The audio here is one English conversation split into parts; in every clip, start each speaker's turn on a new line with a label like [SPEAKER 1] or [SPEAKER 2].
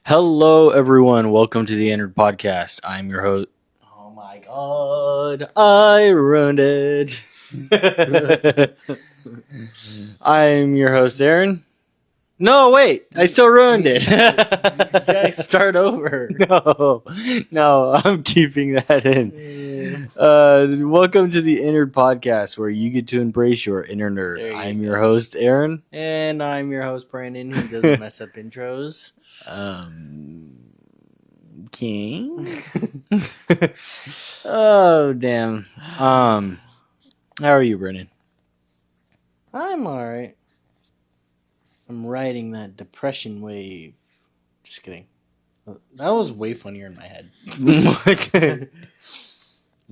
[SPEAKER 1] Hello, everyone. Welcome to the Entered Podcast. I'm your host. Oh my god, I ruined it. I'm your host, Aaron. No, wait, I still ruined it.
[SPEAKER 2] Guys, start over.
[SPEAKER 1] No, I'm keeping that in. Welcome to the Entered Podcast, where you get to embrace your inner nerd. I'm your host, Aaron.
[SPEAKER 2] And I'm your host, Brandon, who doesn't mess up intros.
[SPEAKER 1] King. Oh, damn. How are you, Brennan?
[SPEAKER 2] I'm alright. I'm riding that depression wave. Just kidding. That was way funnier in my head.
[SPEAKER 1] You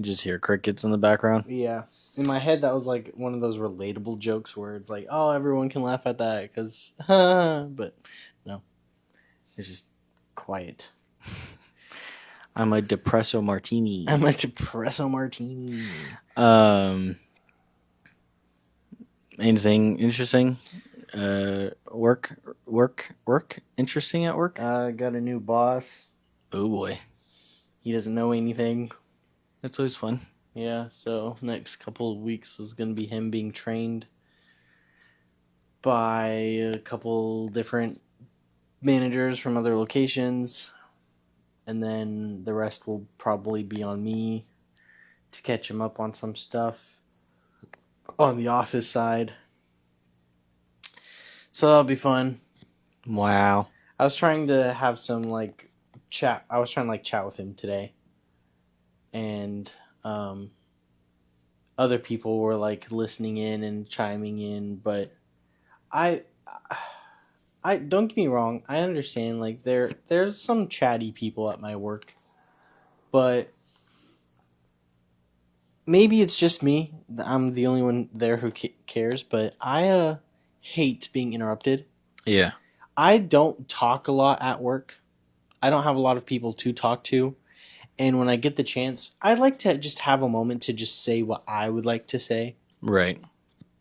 [SPEAKER 1] just hear crickets in the background?
[SPEAKER 2] Yeah. In my head, that was like one of those relatable jokes where it's like, oh, everyone can laugh at that because, but no. It's just quiet.
[SPEAKER 1] I'm a depresso martini.
[SPEAKER 2] I'm a depresso martini.
[SPEAKER 1] Anything interesting? Work interesting at work?
[SPEAKER 2] I got a new boss.
[SPEAKER 1] Oh boy,
[SPEAKER 2] He doesn't know anything.
[SPEAKER 1] that's always fun.
[SPEAKER 2] Yeah, so next couple of weeks is going to be him being trained by a couple different managers from other locations. And then the rest will probably be on me to catch him up on some stuff on the office side. So that'll be fun.
[SPEAKER 1] Wow.
[SPEAKER 2] I was trying to have some chat. I was trying to chat with him today. And other people were listening in and chiming in, but I don't get me wrong, I understand there's some chatty people at my work, but maybe it's just me. I'm the only one there who cares, but I hate being interrupted.
[SPEAKER 1] Yeah.
[SPEAKER 2] I don't talk a lot at work. I don't have a lot of people to talk to. And when I get the chance, I'd like to just have a moment to just say what I would like to say.
[SPEAKER 1] Right.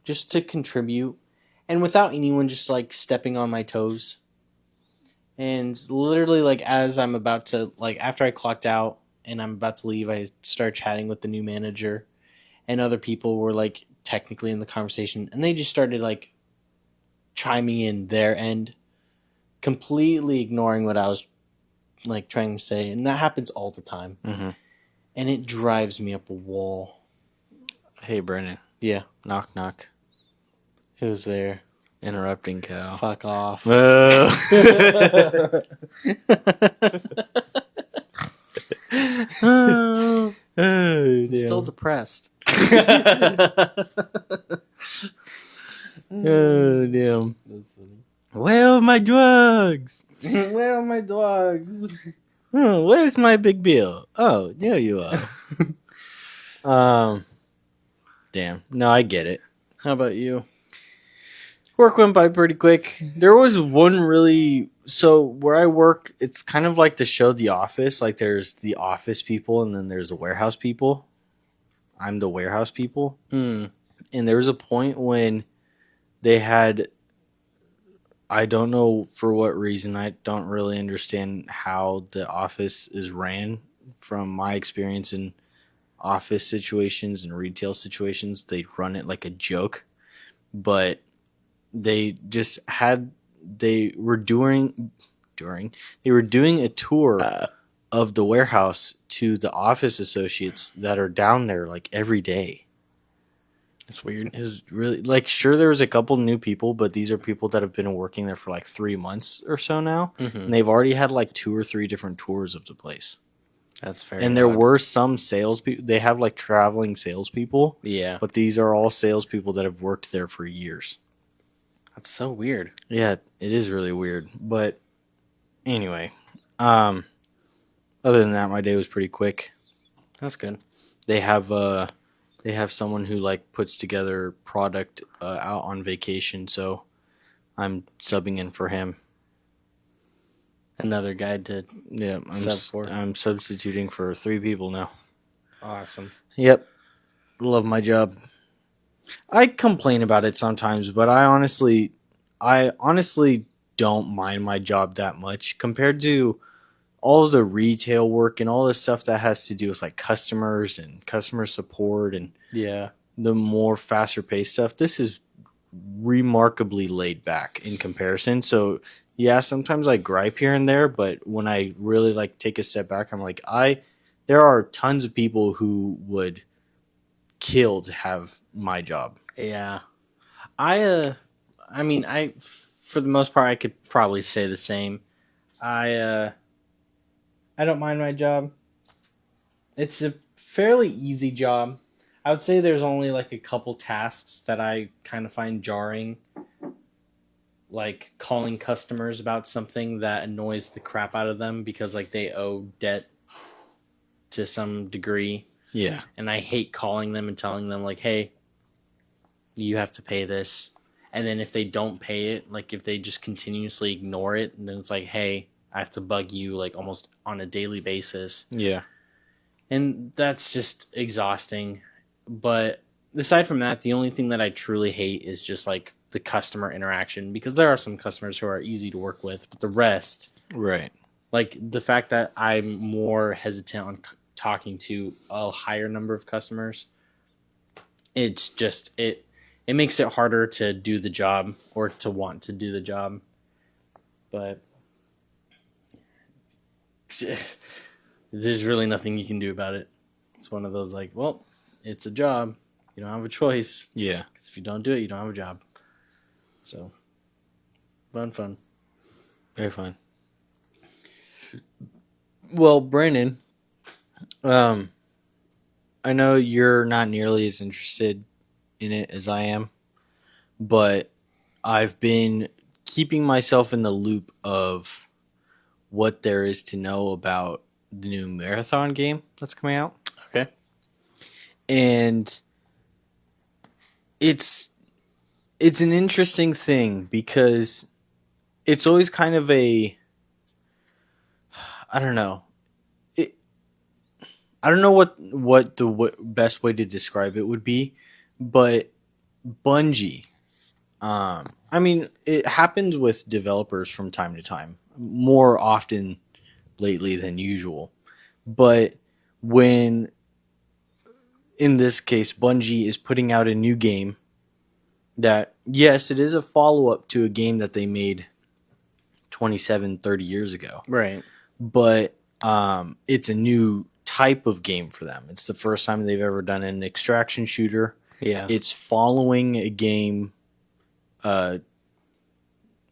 [SPEAKER 2] Just to contribute. And without anyone just stepping on my toes. And literally as I'm about to, after I clocked out and I'm about to leave, I started chatting with the new manager. And other people were technically in the conversation. And they just started chiming in their end. Completely ignoring what I was trying to say, and that happens all the time.
[SPEAKER 1] Mm-hmm.
[SPEAKER 2] And it drives me up a wall.
[SPEAKER 1] Hey, Brennan.
[SPEAKER 2] Yeah.
[SPEAKER 1] Knock, knock.
[SPEAKER 2] Who's there?
[SPEAKER 1] Interrupting cow.
[SPEAKER 2] Fuck off.
[SPEAKER 1] Oh,
[SPEAKER 2] I'm still depressed.
[SPEAKER 1] Oh, damn.
[SPEAKER 2] That's funny.
[SPEAKER 1] Where are my drugs?
[SPEAKER 2] Where are my dogs?
[SPEAKER 1] Where's my big bill? Oh, there you are. Damn. No, I get it.
[SPEAKER 2] How about you?
[SPEAKER 1] Work went by pretty quick. There was one really... So, where I work, it's kind of like the show The Office. There's the office people, and then there's the warehouse people. I'm the warehouse people.
[SPEAKER 2] Mm.
[SPEAKER 1] And there was a point when they had... I don't know for what reason. I don't really understand how the office is ran. From my experience in office situations and retail situations, they run it like a joke. But they just had... They were doing a tour of the warehouse to the office associates that are down there every day.
[SPEAKER 2] That's weird.
[SPEAKER 1] It was really sure there was a couple new people, but these are people that have been working there for 3 months or so now, and they've already had 2 or 3 different tours of the place.
[SPEAKER 2] That's fair.
[SPEAKER 1] And there were some salespeople. They have traveling salespeople.
[SPEAKER 2] Yeah,
[SPEAKER 1] but these are all salespeople that have worked there for years.
[SPEAKER 2] that's so weird.
[SPEAKER 1] Yeah, it is really weird. But anyway, other than that, my day was pretty quick.
[SPEAKER 2] That's good.
[SPEAKER 1] They have someone who puts together product out on vacation, so I'm subbing in for him.
[SPEAKER 2] Another guy to
[SPEAKER 1] I'm substituting for 3 people now.
[SPEAKER 2] Awesome.
[SPEAKER 1] Yep. Love my job. I complain about it sometimes, but I honestly don't mind my job that much compared to all of the retail work and all the stuff that has to do with like customers and customer support and
[SPEAKER 2] Yeah.
[SPEAKER 1] the more faster paced stuff. This is remarkably laid back in comparison. So yeah, sometimes I gripe here and there, but when I really like take a step back, I'm like, there are tons of people who would kill to have my job.
[SPEAKER 2] Yeah. I mean, for the most part I could probably say the same. I don't mind my job. It's a fairly easy job. I would say there's only like a couple tasks that I kind of find jarring, like calling customers about something that annoys the crap out of them because like they owe debt to some degree,
[SPEAKER 1] Yeah.
[SPEAKER 2] and I hate calling them and telling them like, "Hey, you have to pay this." And then if they don't pay it, like if they just continuously ignore it, and then it's like, "Hey, I have to bug you like almost on a daily basis."
[SPEAKER 1] Yeah.
[SPEAKER 2] And that's just exhausting. But aside from that, the only thing that I truly hate is just like the customer interaction, because there are some customers who are easy to work with, but the rest,
[SPEAKER 1] Right.
[SPEAKER 2] like the fact that I'm more hesitant on talking to a higher number of customers, it's just it makes it harder to do the job or to want to do the job. But there's really nothing you can do about it. It's one of those like, well, it's a job. You don't have a choice.
[SPEAKER 1] Yeah.
[SPEAKER 2] Because if you don't do it, you don't have a job. So, fun.
[SPEAKER 1] Very fun. Well, Brandon, I know you're not nearly as interested in it as I am, but I've been keeping myself in the loop of what there is to know about the new marathon game that's coming out.
[SPEAKER 2] Okay.
[SPEAKER 1] And it's an interesting thing because it's always kind of I don't know. I don't know what the best way to describe it would be, but Bungie. I mean, it happens with developers from time to time, more often lately than usual. But when, in this case, Bungie is putting out a new game that, yes, it is a follow up to a game that they made 27, 30 years ago.
[SPEAKER 2] Right.
[SPEAKER 1] But it's a new type of game for them. It's the first time they've ever done an extraction shooter.
[SPEAKER 2] Yeah.
[SPEAKER 1] It's following a game, a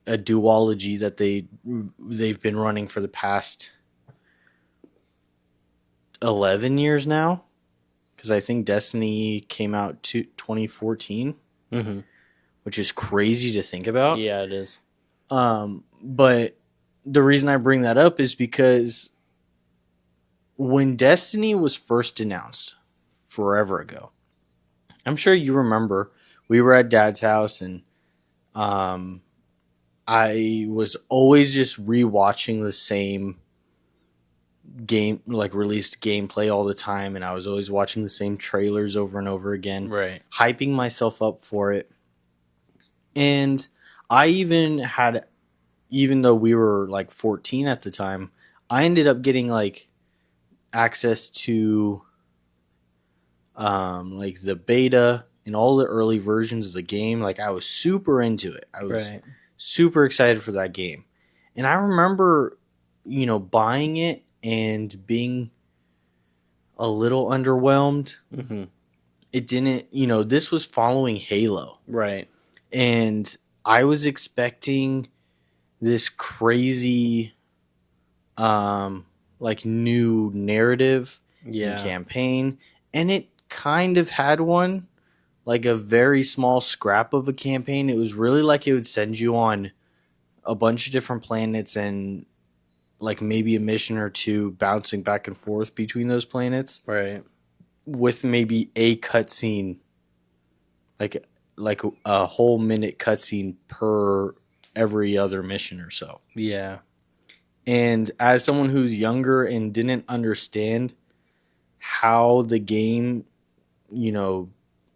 [SPEAKER 1] duology that they've been running for the past 11 years now, because I think Destiny came out to 2014, which is crazy to think about.
[SPEAKER 2] Yeah, it is.
[SPEAKER 1] But the reason I bring that up is because when Destiny was first announced forever ago, I'm sure you remember, we were at Dad's house and I was always just rewatching the same game, like released gameplay all the time, and I was always watching the same trailers over and over again,
[SPEAKER 2] Right.
[SPEAKER 1] hyping myself up for it. And I even though we were like 14 at the time, I ended up getting like access to like the beta and all the early versions of the game. Like I was super into it. I was super excited for that game. And I remember, buying it and being a little underwhelmed. It didn't, this was following Halo.
[SPEAKER 2] Right.
[SPEAKER 1] And I was expecting this crazy like new narrative and campaign, and it kind of had one, like a very small scrap of a campaign. It was really like it would send you on a bunch of different planets and like maybe a mission or two bouncing back and forth between those planets,
[SPEAKER 2] Right.
[SPEAKER 1] with maybe a cutscene, like a whole minute cutscene per every other mission or so.
[SPEAKER 2] Yeah.
[SPEAKER 1] And as someone who's younger and didn't understand how the game,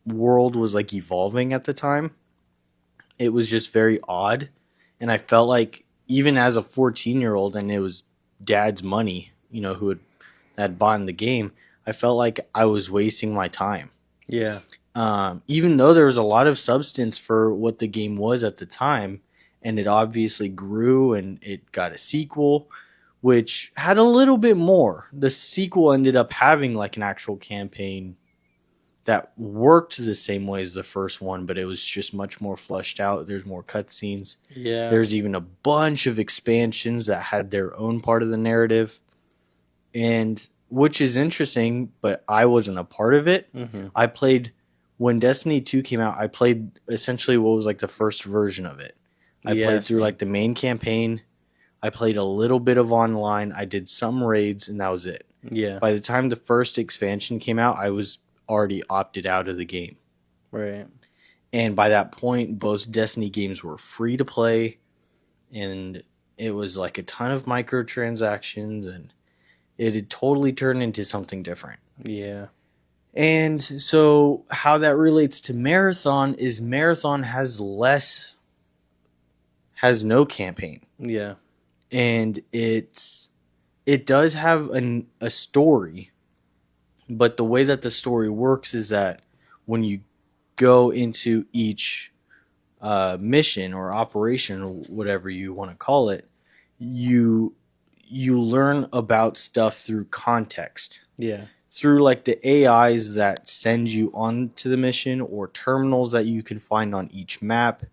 [SPEAKER 1] world was like evolving at the time, it was just very odd. And I felt like even as a 14-year-old, and it was dad's money, who had bought the game, I felt like I was wasting my time.
[SPEAKER 2] Yeah.
[SPEAKER 1] Even though there was a lot of substance for what the game was at the time, and it obviously grew and it got a sequel, which had a little bit more. The sequel ended up having like an actual campaign that worked the same way as the first one, but it was just much more fleshed out. There's more cutscenes.
[SPEAKER 2] Yeah.
[SPEAKER 1] There's even a bunch of expansions that had their own part of the narrative, and which is interesting, but I wasn't a part of it.
[SPEAKER 2] Mm-hmm.
[SPEAKER 1] I played when Destiny 2 came out. I played essentially what was like the first version of it. I played through like the main campaign. I played a little bit of online. I did some raids, and that was it.
[SPEAKER 2] Yeah.
[SPEAKER 1] By the time the first expansion came out, I was already opted out of the game.
[SPEAKER 2] Right.
[SPEAKER 1] And by that point, both Destiny games were free to play, and it was like a ton of microtransactions, and it had totally turned into something different.
[SPEAKER 2] Yeah.
[SPEAKER 1] And so how that relates to Marathon is Marathon has no campaign.
[SPEAKER 2] Yeah.
[SPEAKER 1] And it does have a story, but the way that the story works is that when you go into each mission or operation or whatever you want to call it, you learn about stuff through context.
[SPEAKER 2] Yeah.
[SPEAKER 1] Through like the AIs that send you onto the mission or terminals that you can find on each map,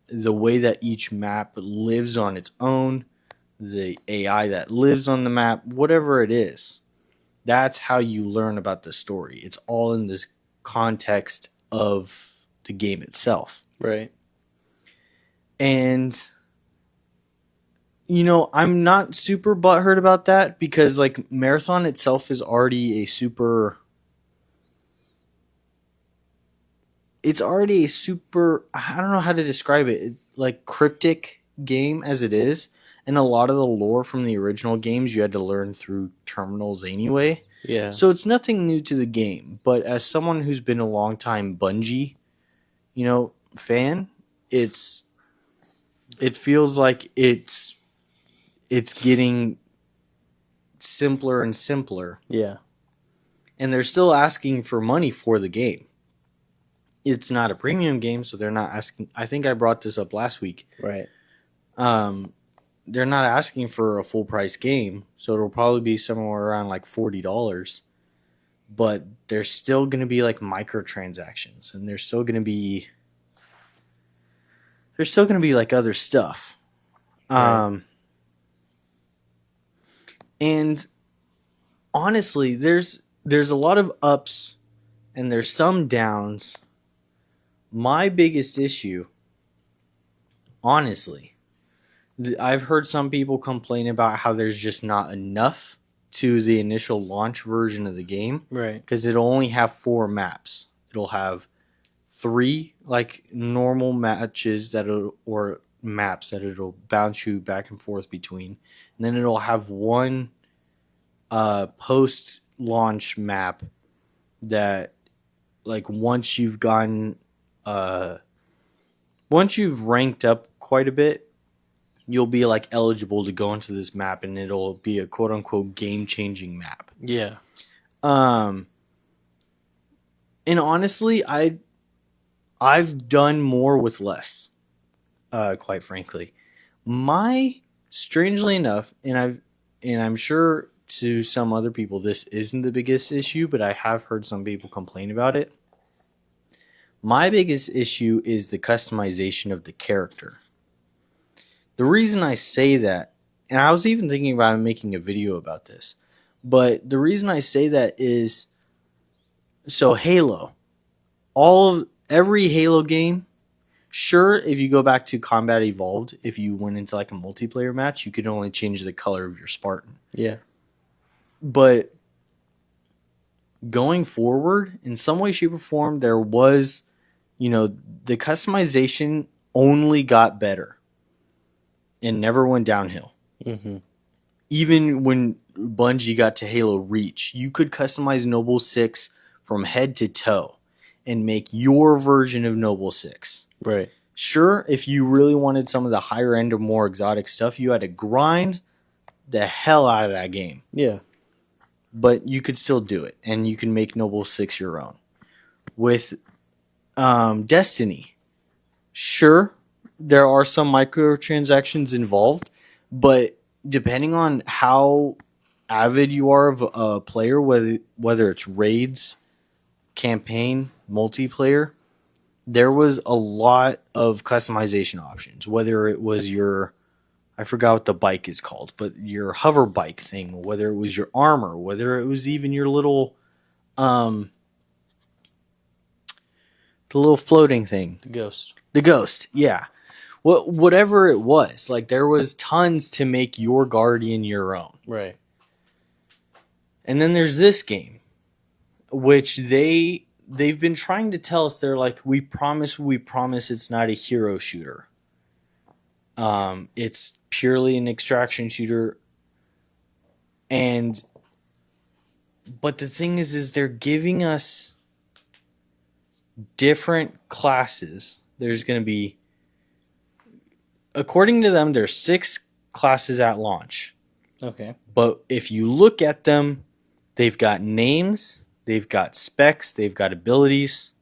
[SPEAKER 1] the way that each map lives on its own, the AI that lives on the map, whatever it is, that's how you learn about the story. It's all in this context of the game itself.
[SPEAKER 2] Right.
[SPEAKER 1] And I'm not super butthurt about that because like Marathon itself is already a super I don't know how to describe it. It's like cryptic game as it is. And a lot of the lore from the original games you had to learn through terminals anyway.
[SPEAKER 2] Yeah.
[SPEAKER 1] So it's nothing new to the game. But as someone who's been a long time Bungie, fan, it feels like it's getting simpler and simpler.
[SPEAKER 2] Yeah.
[SPEAKER 1] And they're still asking for money for the game. It's not a premium game, so they're not asking. I think I brought this up last week.
[SPEAKER 2] Right.
[SPEAKER 1] They're not asking for a full price game, so it'll probably be somewhere around like $40. But there's still going to be like microtransactions, and there's still going to be like other stuff.
[SPEAKER 2] Right.
[SPEAKER 1] And honestly, there's a lot of ups and there's some downs. My biggest issue, honestly, I've heard some people complain about how there's just not enough to the initial launch version of the game.
[SPEAKER 2] Right.
[SPEAKER 1] Because it'll only have 4 maps. It'll have 3 like normal matches or maps that it'll bounce you back and forth between. And then it'll have 1 post-launch map that like once you've ranked up quite a bit, you'll be like eligible to go into this map, and it'll be a quote unquote game changing map.
[SPEAKER 2] Yeah.
[SPEAKER 1] And honestly, I've done more with less. Quite frankly, strangely enough, and I'm sure to some other people this isn't the biggest issue, but I have heard some people complain about it. My biggest issue is the customization of the character. The reason I say that, and I was even thinking about making a video about this, but the reason I say that is, so Halo, every Halo game, sure, if you go back to Combat Evolved, if you went into like a multiplayer match, you could only change the color of your Spartan.
[SPEAKER 2] Yeah.
[SPEAKER 1] But going forward, in some way, shape, or form, there was, the customization only got better and never went downhill.
[SPEAKER 2] Mm-hmm.
[SPEAKER 1] Even when Bungie got to Halo Reach, you could customize Noble 6 from head to toe and make your version of Noble 6.
[SPEAKER 2] Right.
[SPEAKER 1] Sure, if you really wanted some of the higher end or more exotic stuff, you had to grind the hell out of that game.
[SPEAKER 2] Yeah.
[SPEAKER 1] But you could still do it, and you can make Noble 6 your own. With Destiny, sure, there are some microtransactions involved, but depending on how avid you are of a player, whether it's raids, campaign, multiplayer, there was a lot of customization options. Whether it was your, I forgot what the bike is called, but your hover bike thing, whether it was your armor, whether it was even your little, um, the little floating thing,
[SPEAKER 2] The ghost.
[SPEAKER 1] the ghost, yeah. Whatever it was, like there was tons to make your guardian your own.
[SPEAKER 2] Right.
[SPEAKER 1] And then there's this game, which they've been trying to tell us. They're like, we promise it's not a hero shooter. It's purely an extraction shooter. But the thing is they're giving us different classes. There's going to be, according to them, there's 6 classes at launch.
[SPEAKER 2] Okay.
[SPEAKER 1] But if you look at them, they've got names, they've got specs, they've got abilities,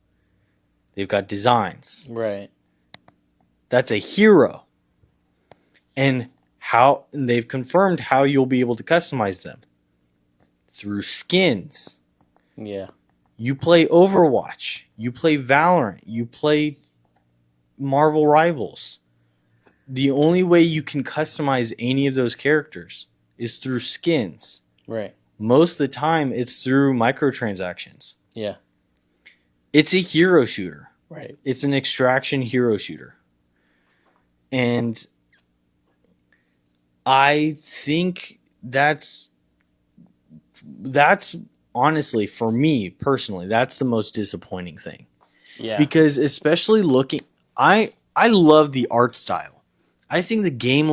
[SPEAKER 1] they've got designs.
[SPEAKER 2] Right.
[SPEAKER 1] That's a hero. And they've confirmed how you'll be able to customize them. Through skins.
[SPEAKER 2] Yeah.
[SPEAKER 1] You play Overwatch, you play Valorant, you play Marvel Rivals. The only way you can customize any of those characters is through skins.
[SPEAKER 2] Right.
[SPEAKER 1] Most of the time, it's through microtransactions.
[SPEAKER 2] Yeah.
[SPEAKER 1] It's a hero shooter.
[SPEAKER 2] Right.
[SPEAKER 1] It's an extraction hero shooter. And I think that's honestly, for me personally, that's the most disappointing thing.
[SPEAKER 2] Yeah.
[SPEAKER 1] Because especially I love the art style. I think the game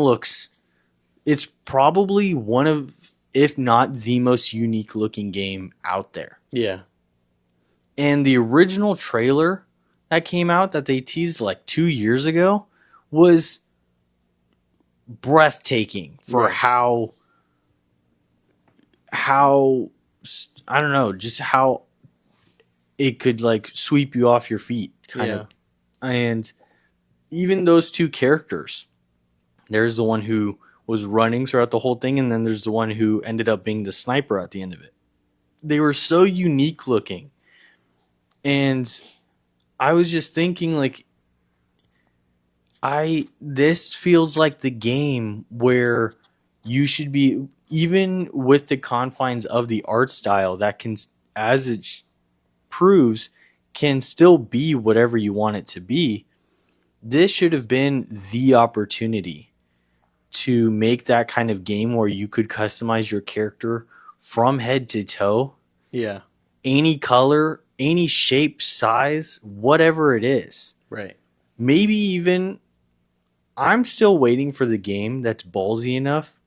[SPEAKER 1] it's probably one of, if not the most unique looking game out there.
[SPEAKER 2] Yeah.
[SPEAKER 1] And the original trailer that came out that they teased like 2 years ago was breathtaking for
[SPEAKER 2] Right.
[SPEAKER 1] how I don't know, just how it could like sweep you off your feet kind of. And even those 2 characters, there's the one who was running throughout the whole thing, and then there's the one who ended up being the sniper at the end of it. They were so unique looking. And I was just thinking, like, this feels like the game where you should be, even with the confines of the art style that can, as it proves, can still be whatever you want it to be. This should have been the opportunity to make that kind of game where you could customize your character from head to toe.
[SPEAKER 2] Yeah.
[SPEAKER 1] Any color, any shape, size, whatever it is.
[SPEAKER 2] Right.
[SPEAKER 1] Maybe even, I'm still waiting for the game that's ballsy enough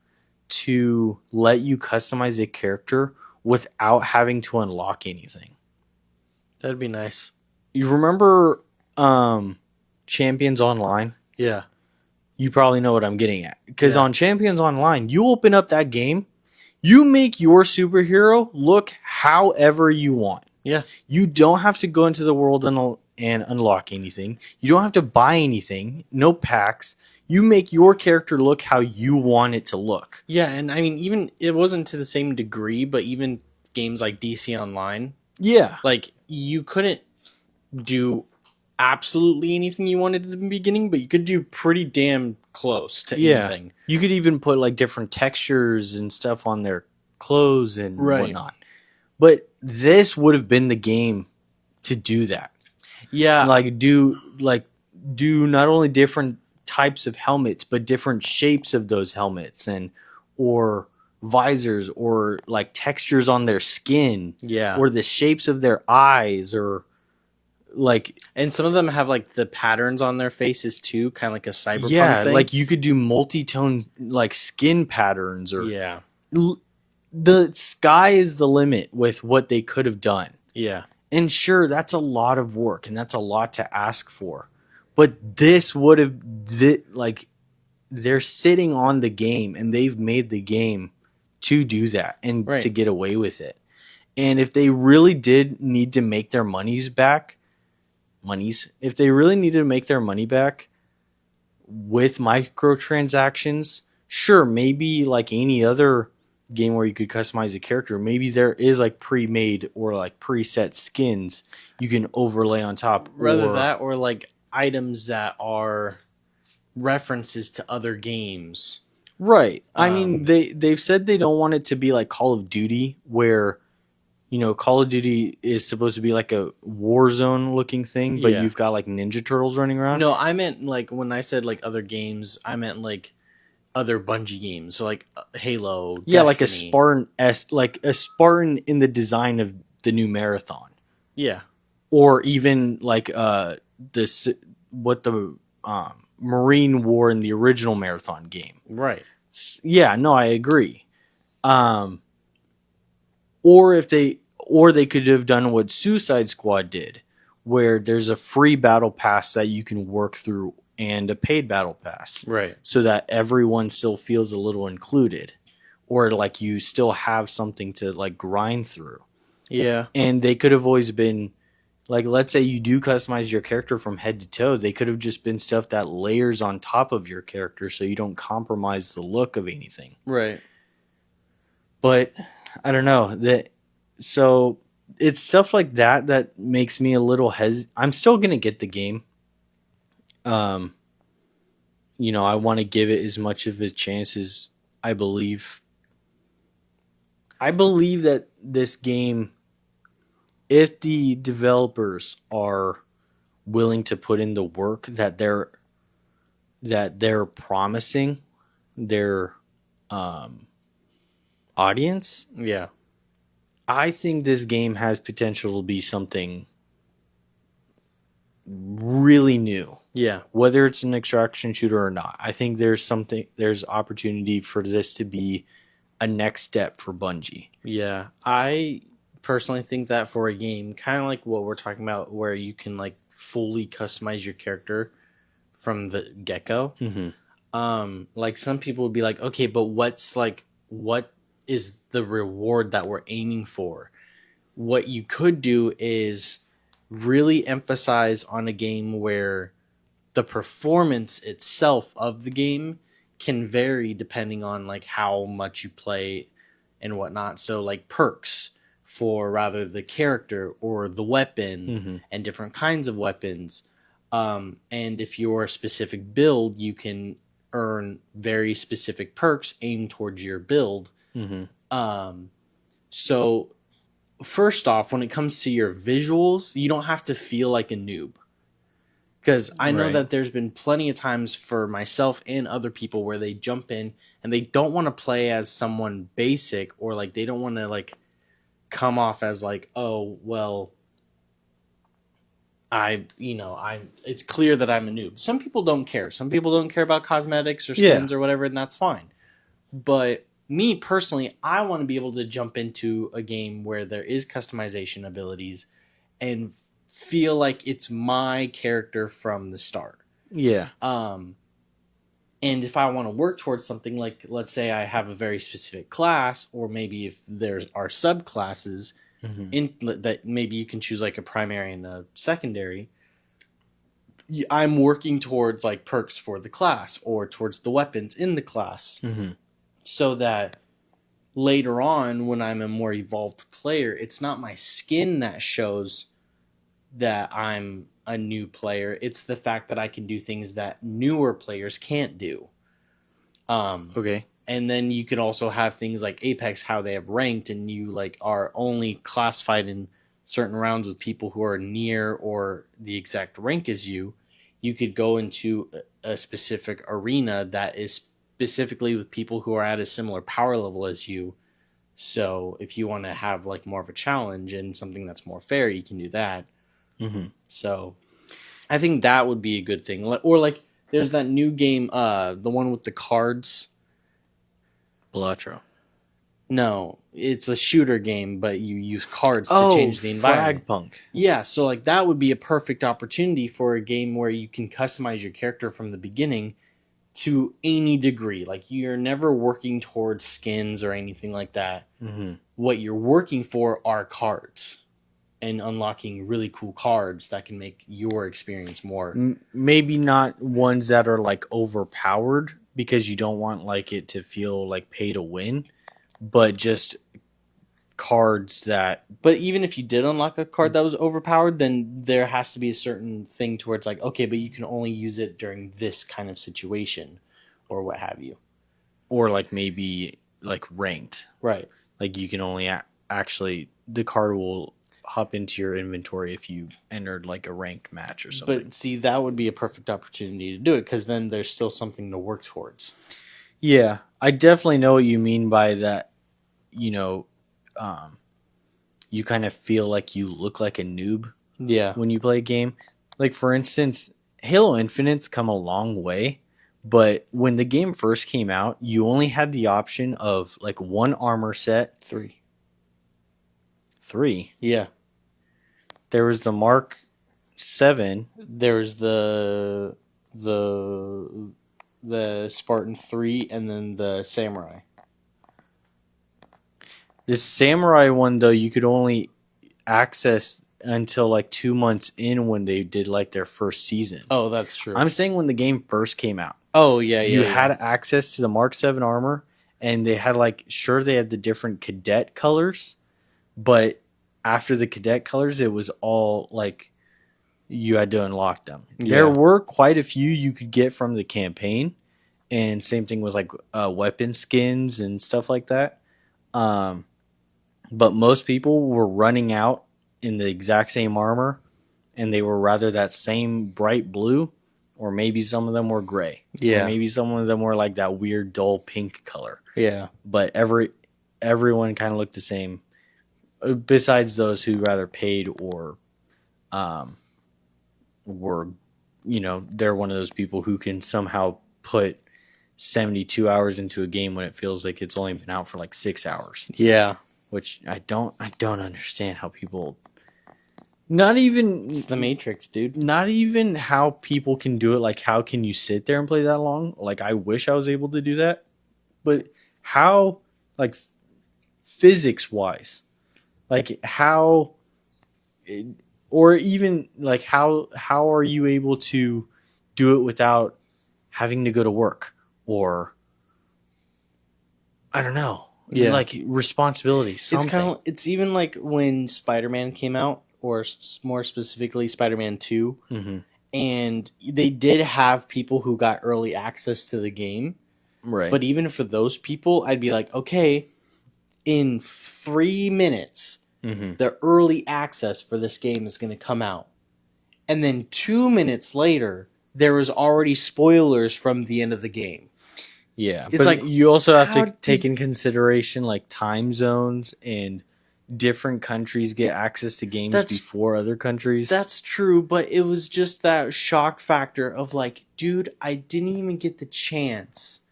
[SPEAKER 1] to let you customize a character without having to unlock anything.
[SPEAKER 2] That'd be nice.
[SPEAKER 1] You remember Champions Online?
[SPEAKER 2] Yeah.
[SPEAKER 1] You probably know what I'm getting at. Because
[SPEAKER 2] Yeah.
[SPEAKER 1] on Champions Online, you open up that game, you make your superhero look however you want.
[SPEAKER 2] Yeah.
[SPEAKER 1] You don't have to go into the world and unlock anything. You don't have to buy anything. No packs. You make your character look how you want it to look.
[SPEAKER 2] Yeah, and I mean, even it wasn't to the same degree, but even games like DC Online,
[SPEAKER 1] Yeah.
[SPEAKER 2] like you couldn't do absolutely anything you wanted at the beginning, but you could do pretty damn close to anything.
[SPEAKER 1] You could even put like different textures and stuff on their clothes and whatnot. But this would have been the game to do that.
[SPEAKER 2] Yeah.
[SPEAKER 1] Like do not only different types of helmets, but different shapes of those helmets or visors or like textures on their skin.
[SPEAKER 2] Yeah.
[SPEAKER 1] Or the shapes of their eyes or like,
[SPEAKER 2] and some of them have like the patterns on their faces too, kind of like a cyberpunk thing.
[SPEAKER 1] like you could do multi-tone like skin patterns or
[SPEAKER 2] yeah.
[SPEAKER 1] The sky is the limit with what they could have done.
[SPEAKER 2] Yeah.
[SPEAKER 1] And sure, that's a lot of work and that's a lot to ask for. But this would have like they're sitting on the game and they've made the game to do that and to
[SPEAKER 2] Right.
[SPEAKER 1] get away with it. And if they really did need to make their if they really needed to make their money back with microtransactions, sure, maybe like any other game where you could customize a character, maybe there is like pre-made or like preset skins you can overlay on top.
[SPEAKER 2] Rather
[SPEAKER 1] Or
[SPEAKER 2] that or like items that are references to other games.
[SPEAKER 1] right. I mean,
[SPEAKER 2] Um,
[SPEAKER 1] they've said they don't want it to be like Call of Duty, where Call of Duty is supposed to be like a war zone looking thing, but
[SPEAKER 2] Yeah.
[SPEAKER 1] you've got like Ninja Turtles running around.
[SPEAKER 2] No, I meant like when I said like other games, I meant like other Bungie games. So like Halo,
[SPEAKER 1] Yeah, like a
[SPEAKER 2] Destiny.
[SPEAKER 1] Spartan in the design of the new Marathon,
[SPEAKER 2] Yeah.
[SPEAKER 1] or even like this what the Marine wore in the original Marathon game.
[SPEAKER 2] Right.
[SPEAKER 1] Yeah, no, I agree. Um, or they could have done what Suicide Squad did, where there's a free battle pass that you can work through and a paid battle pass,
[SPEAKER 2] Right.
[SPEAKER 1] so that everyone still feels a little included, or like you still have something to like grind through.
[SPEAKER 2] Yeah.
[SPEAKER 1] And they could have always been like, let's say you do customize your character from head to toe, they could have just been stuff that layers on top of your character so you don't compromise the look of anything.
[SPEAKER 2] Right.
[SPEAKER 1] But I don't know that. So it's stuff like that that makes me a little I'm still gonna get the game. Um, I want to give it as much of a chance as I believe. I believe that this game, if the developers are willing to put in the work that they're promising their audience,
[SPEAKER 2] Yeah.
[SPEAKER 1] I think this game has potential to be something really new.
[SPEAKER 2] Yeah.
[SPEAKER 1] Whether it's an extraction shooter or not, I think there's opportunity for this to be a next step for Bungie.
[SPEAKER 2] Yeah. I personally think that for a game, kind of like what we're talking about, where you can like fully customize your character from the get go. Like some people would be like, okay, but what is the reward that we're aiming for? What you could do is really emphasize on a game where the performance itself of the game can vary depending on like how much you play and whatnot. So like perks for rather the character or the weapon and different kinds of weapons. And if you're a specific build, you can earn very specific perks aimed towards your build. So first off, when it comes to your visuals, you don't have to feel like a noob. Because I know
[SPEAKER 1] Right.
[SPEAKER 2] that there's been plenty of times for myself and other people where they jump in and they don't want to play as someone basic, or like they don't want to like come off as like, oh, well, it's clear that I'm a noob. Some people don't care. Some people don't care about cosmetics or skins or whatever, and that's fine. But me personally, I want to be able to jump into a game where there is customization abilities and feel like it's my character from the start.
[SPEAKER 1] Yeah.
[SPEAKER 2] And if I want to work towards something, like let's say I have a very specific class, or maybe if there are subclasses in that, maybe you can choose like a primary and a secondary. I'm working towards like perks for the class or towards the weapons in the class, so that later on, when I'm a more evolved player, it's not my skin that shows that I'm a new player. It's the fact that I can do things that newer players can't do.
[SPEAKER 1] Okay.
[SPEAKER 2] And then you could also have things like Apex, how they have ranked, and you like are only classified in certain rounds with people who are near or the exact rank as you. You could go into a specific arena that is specifically with people who are at a similar power level as you. So if you want to have like more of a challenge and something that's more fair, you can do that. So I think that would be a good thing. Or like there's that new game, the one with the cards.
[SPEAKER 1] Balatro.
[SPEAKER 2] No, it's a shooter game, but you use cards to
[SPEAKER 1] Oh,
[SPEAKER 2] change the environment.
[SPEAKER 1] Fragpunk.
[SPEAKER 2] Yeah, so like that would be a perfect opportunity for a game where you can customize your character from the beginning to any degree. Like you're never working towards skins or anything like that.
[SPEAKER 1] Mm-hmm.
[SPEAKER 2] What you're working for are cards and unlocking really cool cards that can make your experience more.
[SPEAKER 1] Maybe not ones that are like overpowered because you don't want like it to feel like pay to win, but just cards that
[SPEAKER 2] But even if you did unlock a card that was overpowered, then there has to be a certain thing to where it's like, okay, but you can only use it during this kind of situation or what have you.
[SPEAKER 1] or like maybe like ranked.
[SPEAKER 2] Right.
[SPEAKER 1] Like you can only actually the card will hop into your inventory if you entered like a ranked match or something.
[SPEAKER 2] But see, that would be a perfect opportunity to do it because then there's still something to work towards.
[SPEAKER 1] Yeah, I definitely know what you mean by that. You know, um, you kind of feel like you look like a noob
[SPEAKER 2] Yeah.
[SPEAKER 1] when you play a game. Like for instance, Halo Infinite's come a long way, but when the game first came out, you only had the option of like one armor set,
[SPEAKER 2] 3.
[SPEAKER 1] three.
[SPEAKER 2] Yeah.
[SPEAKER 1] There was the Mark 7.
[SPEAKER 2] There's the Spartan 3 and then the Samurai.
[SPEAKER 1] This Samurai one though, you could only access until like 2 months in when they did like their first season.
[SPEAKER 2] Oh, that's true.
[SPEAKER 1] I'm saying when the game first came out.
[SPEAKER 2] Oh, yeah, yeah.
[SPEAKER 1] You
[SPEAKER 2] yeah.
[SPEAKER 1] had access to the Mark 7 armor, and they had like sure they had the different cadet colors, but after the cadet colors, it was all like you had to unlock them.
[SPEAKER 2] Yeah.
[SPEAKER 1] There were quite a few you could get from the campaign, and same thing with like weapon skins and stuff like that. But most people were running out in the exact same armor, and they were rather that same bright blue, or maybe some of them were gray.
[SPEAKER 2] Yeah.
[SPEAKER 1] Or maybe some of them were like that weird dull pink color.
[SPEAKER 2] Yeah.
[SPEAKER 1] But everyone kind of looked the same, besides those who rather paid or were, they're one of those people who can somehow put 72 hours into a game when it feels like it's only been out for like 6 hours.
[SPEAKER 2] Yeah.
[SPEAKER 1] Which I don't understand how people, not even
[SPEAKER 2] It's the Matrix, dude.
[SPEAKER 1] not even how people can do it. Like, how can you sit there and play that long? Like, I wish I was able to do that, but how, like, physics wise, like how, or even like how are you able to do it without having to go to work, or I don't know.
[SPEAKER 2] Yeah.
[SPEAKER 1] Like responsibility. Something.
[SPEAKER 2] It's even like when Spider-Man came out, or more specifically Spider-Man 2,
[SPEAKER 1] Mm-hmm.
[SPEAKER 2] and they did have people who got early access to the game.
[SPEAKER 1] Right.
[SPEAKER 2] But even for those people, I'd be like, okay, in 3 minutes,
[SPEAKER 1] Mm-hmm.
[SPEAKER 2] the early access for this game is going to come out. And then 2 minutes later, there was already spoilers from the end of the game.
[SPEAKER 1] Yeah,
[SPEAKER 2] It's
[SPEAKER 1] but
[SPEAKER 2] like,
[SPEAKER 1] you also have
[SPEAKER 2] how
[SPEAKER 1] to take in consideration like time zones, and different countries get access to games before other countries.
[SPEAKER 2] That's true, but it was just that shock factor of like, dude, I didn't even get the chance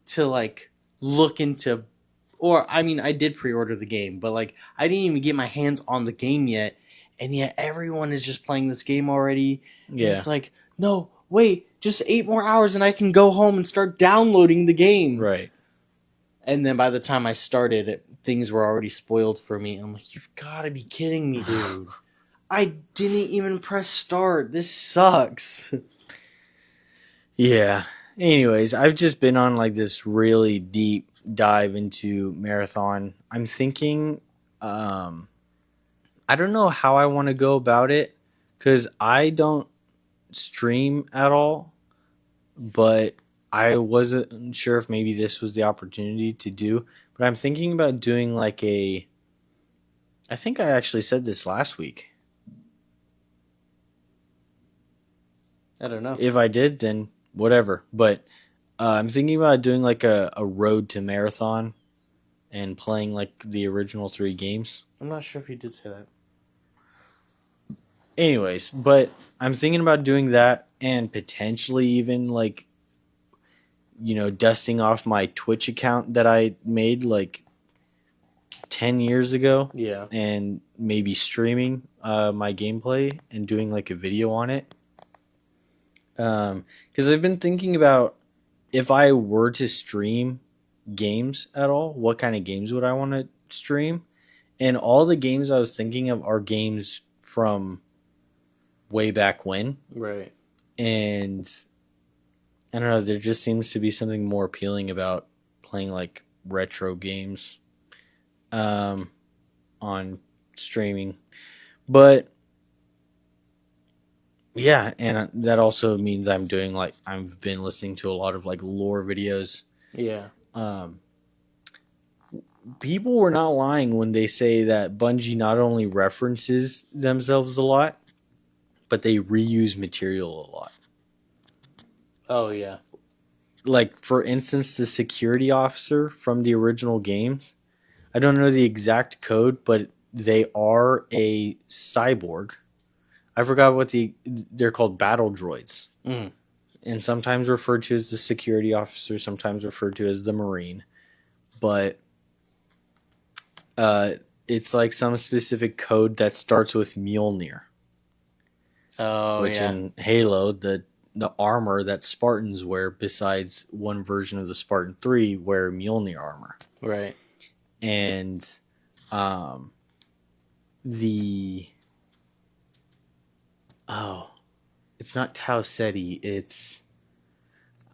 [SPEAKER 2] to like look into, or I mean, I did pre-order the game, but like I didn't even get my hands on the game yet, and yet everyone is just playing this game already.
[SPEAKER 1] Yeah.
[SPEAKER 2] And it's like, no, wait, just 8 more hours and I can go home and start downloading the game.
[SPEAKER 1] Right.
[SPEAKER 2] And then by the time I started, things were already spoiled for me. And I'm like, you've got to be kidding me, dude. I didn't even press start. This sucks.
[SPEAKER 1] Yeah. Anyways, I've just been on like this really deep dive into Marathon. I'm thinking, I don't know how I want to go about it, because I don't stream at all, but I wasn't sure if maybe this was the opportunity to do. But I'm thinking about doing like I think I actually said this last week.
[SPEAKER 2] I don't know.
[SPEAKER 1] If I did, then whatever. But I'm thinking about doing like a road to Marathon and playing like the original 3 games.
[SPEAKER 2] I'm not sure if you did say that.
[SPEAKER 1] Anyways, but I'm thinking about doing that, and potentially even like, dusting off my Twitch account that I made like 10 years ago
[SPEAKER 2] Yeah.
[SPEAKER 1] and maybe streaming my gameplay and doing like a video on it. Because I've been thinking about if I were to stream games at all, what kind of games would I want to stream? And all the games I was thinking of are games from way back when.
[SPEAKER 2] Right.
[SPEAKER 1] And I don't know, there just seems to be something more appealing about playing like retro games on streaming. But yeah, and that also means I'm doing like I've been listening to a lot of like lore videos.
[SPEAKER 2] Yeah.
[SPEAKER 1] Um, People were not lying when they say that Bungie not only references themselves a lot, but they reuse material a lot.
[SPEAKER 2] Oh yeah.
[SPEAKER 1] Like for instance, the security officer from the original games. I don't know the exact code, but they are a cyborg. I forgot what they're called, battle droids.
[SPEAKER 2] Mm.
[SPEAKER 1] And sometimes referred to as the security officer, sometimes referred to as the Marine. But it's like some specific code that starts with Mjolnir,
[SPEAKER 2] Oh
[SPEAKER 1] which
[SPEAKER 2] yeah.
[SPEAKER 1] in Halo, the armor that Spartans wear, besides one version of the Spartan 3, wear Mjolnir armor.
[SPEAKER 2] Right.
[SPEAKER 1] And the it's not Tau Ceti, it's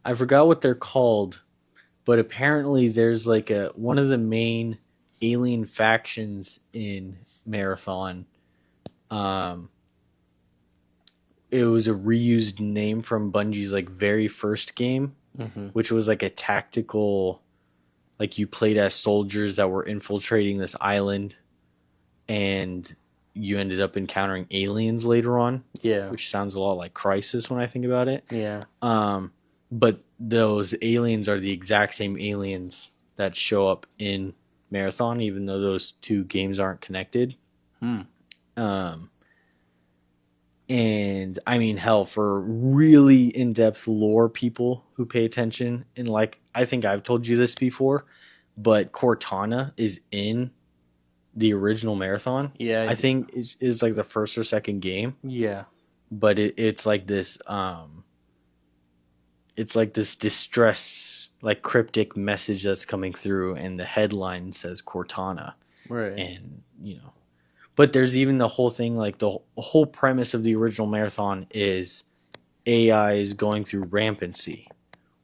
[SPEAKER 1] I forgot what they're called, but apparently there's like a one of the main alien factions in Marathon. Um, it was a reused name from Bungie's like very first game,
[SPEAKER 2] Mm-hmm.
[SPEAKER 1] which was like a tactical, like you played as soldiers that were infiltrating this island, and you ended up encountering aliens later on.
[SPEAKER 2] Yeah.
[SPEAKER 1] Which sounds a lot like Crisis when I think about it.
[SPEAKER 2] Yeah.
[SPEAKER 1] But those aliens are the exact same aliens that show up in Marathon, even though those two games aren't connected.
[SPEAKER 2] Hmm.
[SPEAKER 1] And I mean, hell, for really in-depth lore people who pay attention, and like I think I've told you this before, but Cortana is in the original Marathon.
[SPEAKER 2] Yeah.
[SPEAKER 1] I think it's like the first or second game,
[SPEAKER 2] Yeah.
[SPEAKER 1] but it's like this. It's like this distress, like cryptic message that's coming through, and the headline says Cortana,
[SPEAKER 2] Right.
[SPEAKER 1] and but there's even the whole thing, like the whole premise of the original Marathon is AI is going through rampancy,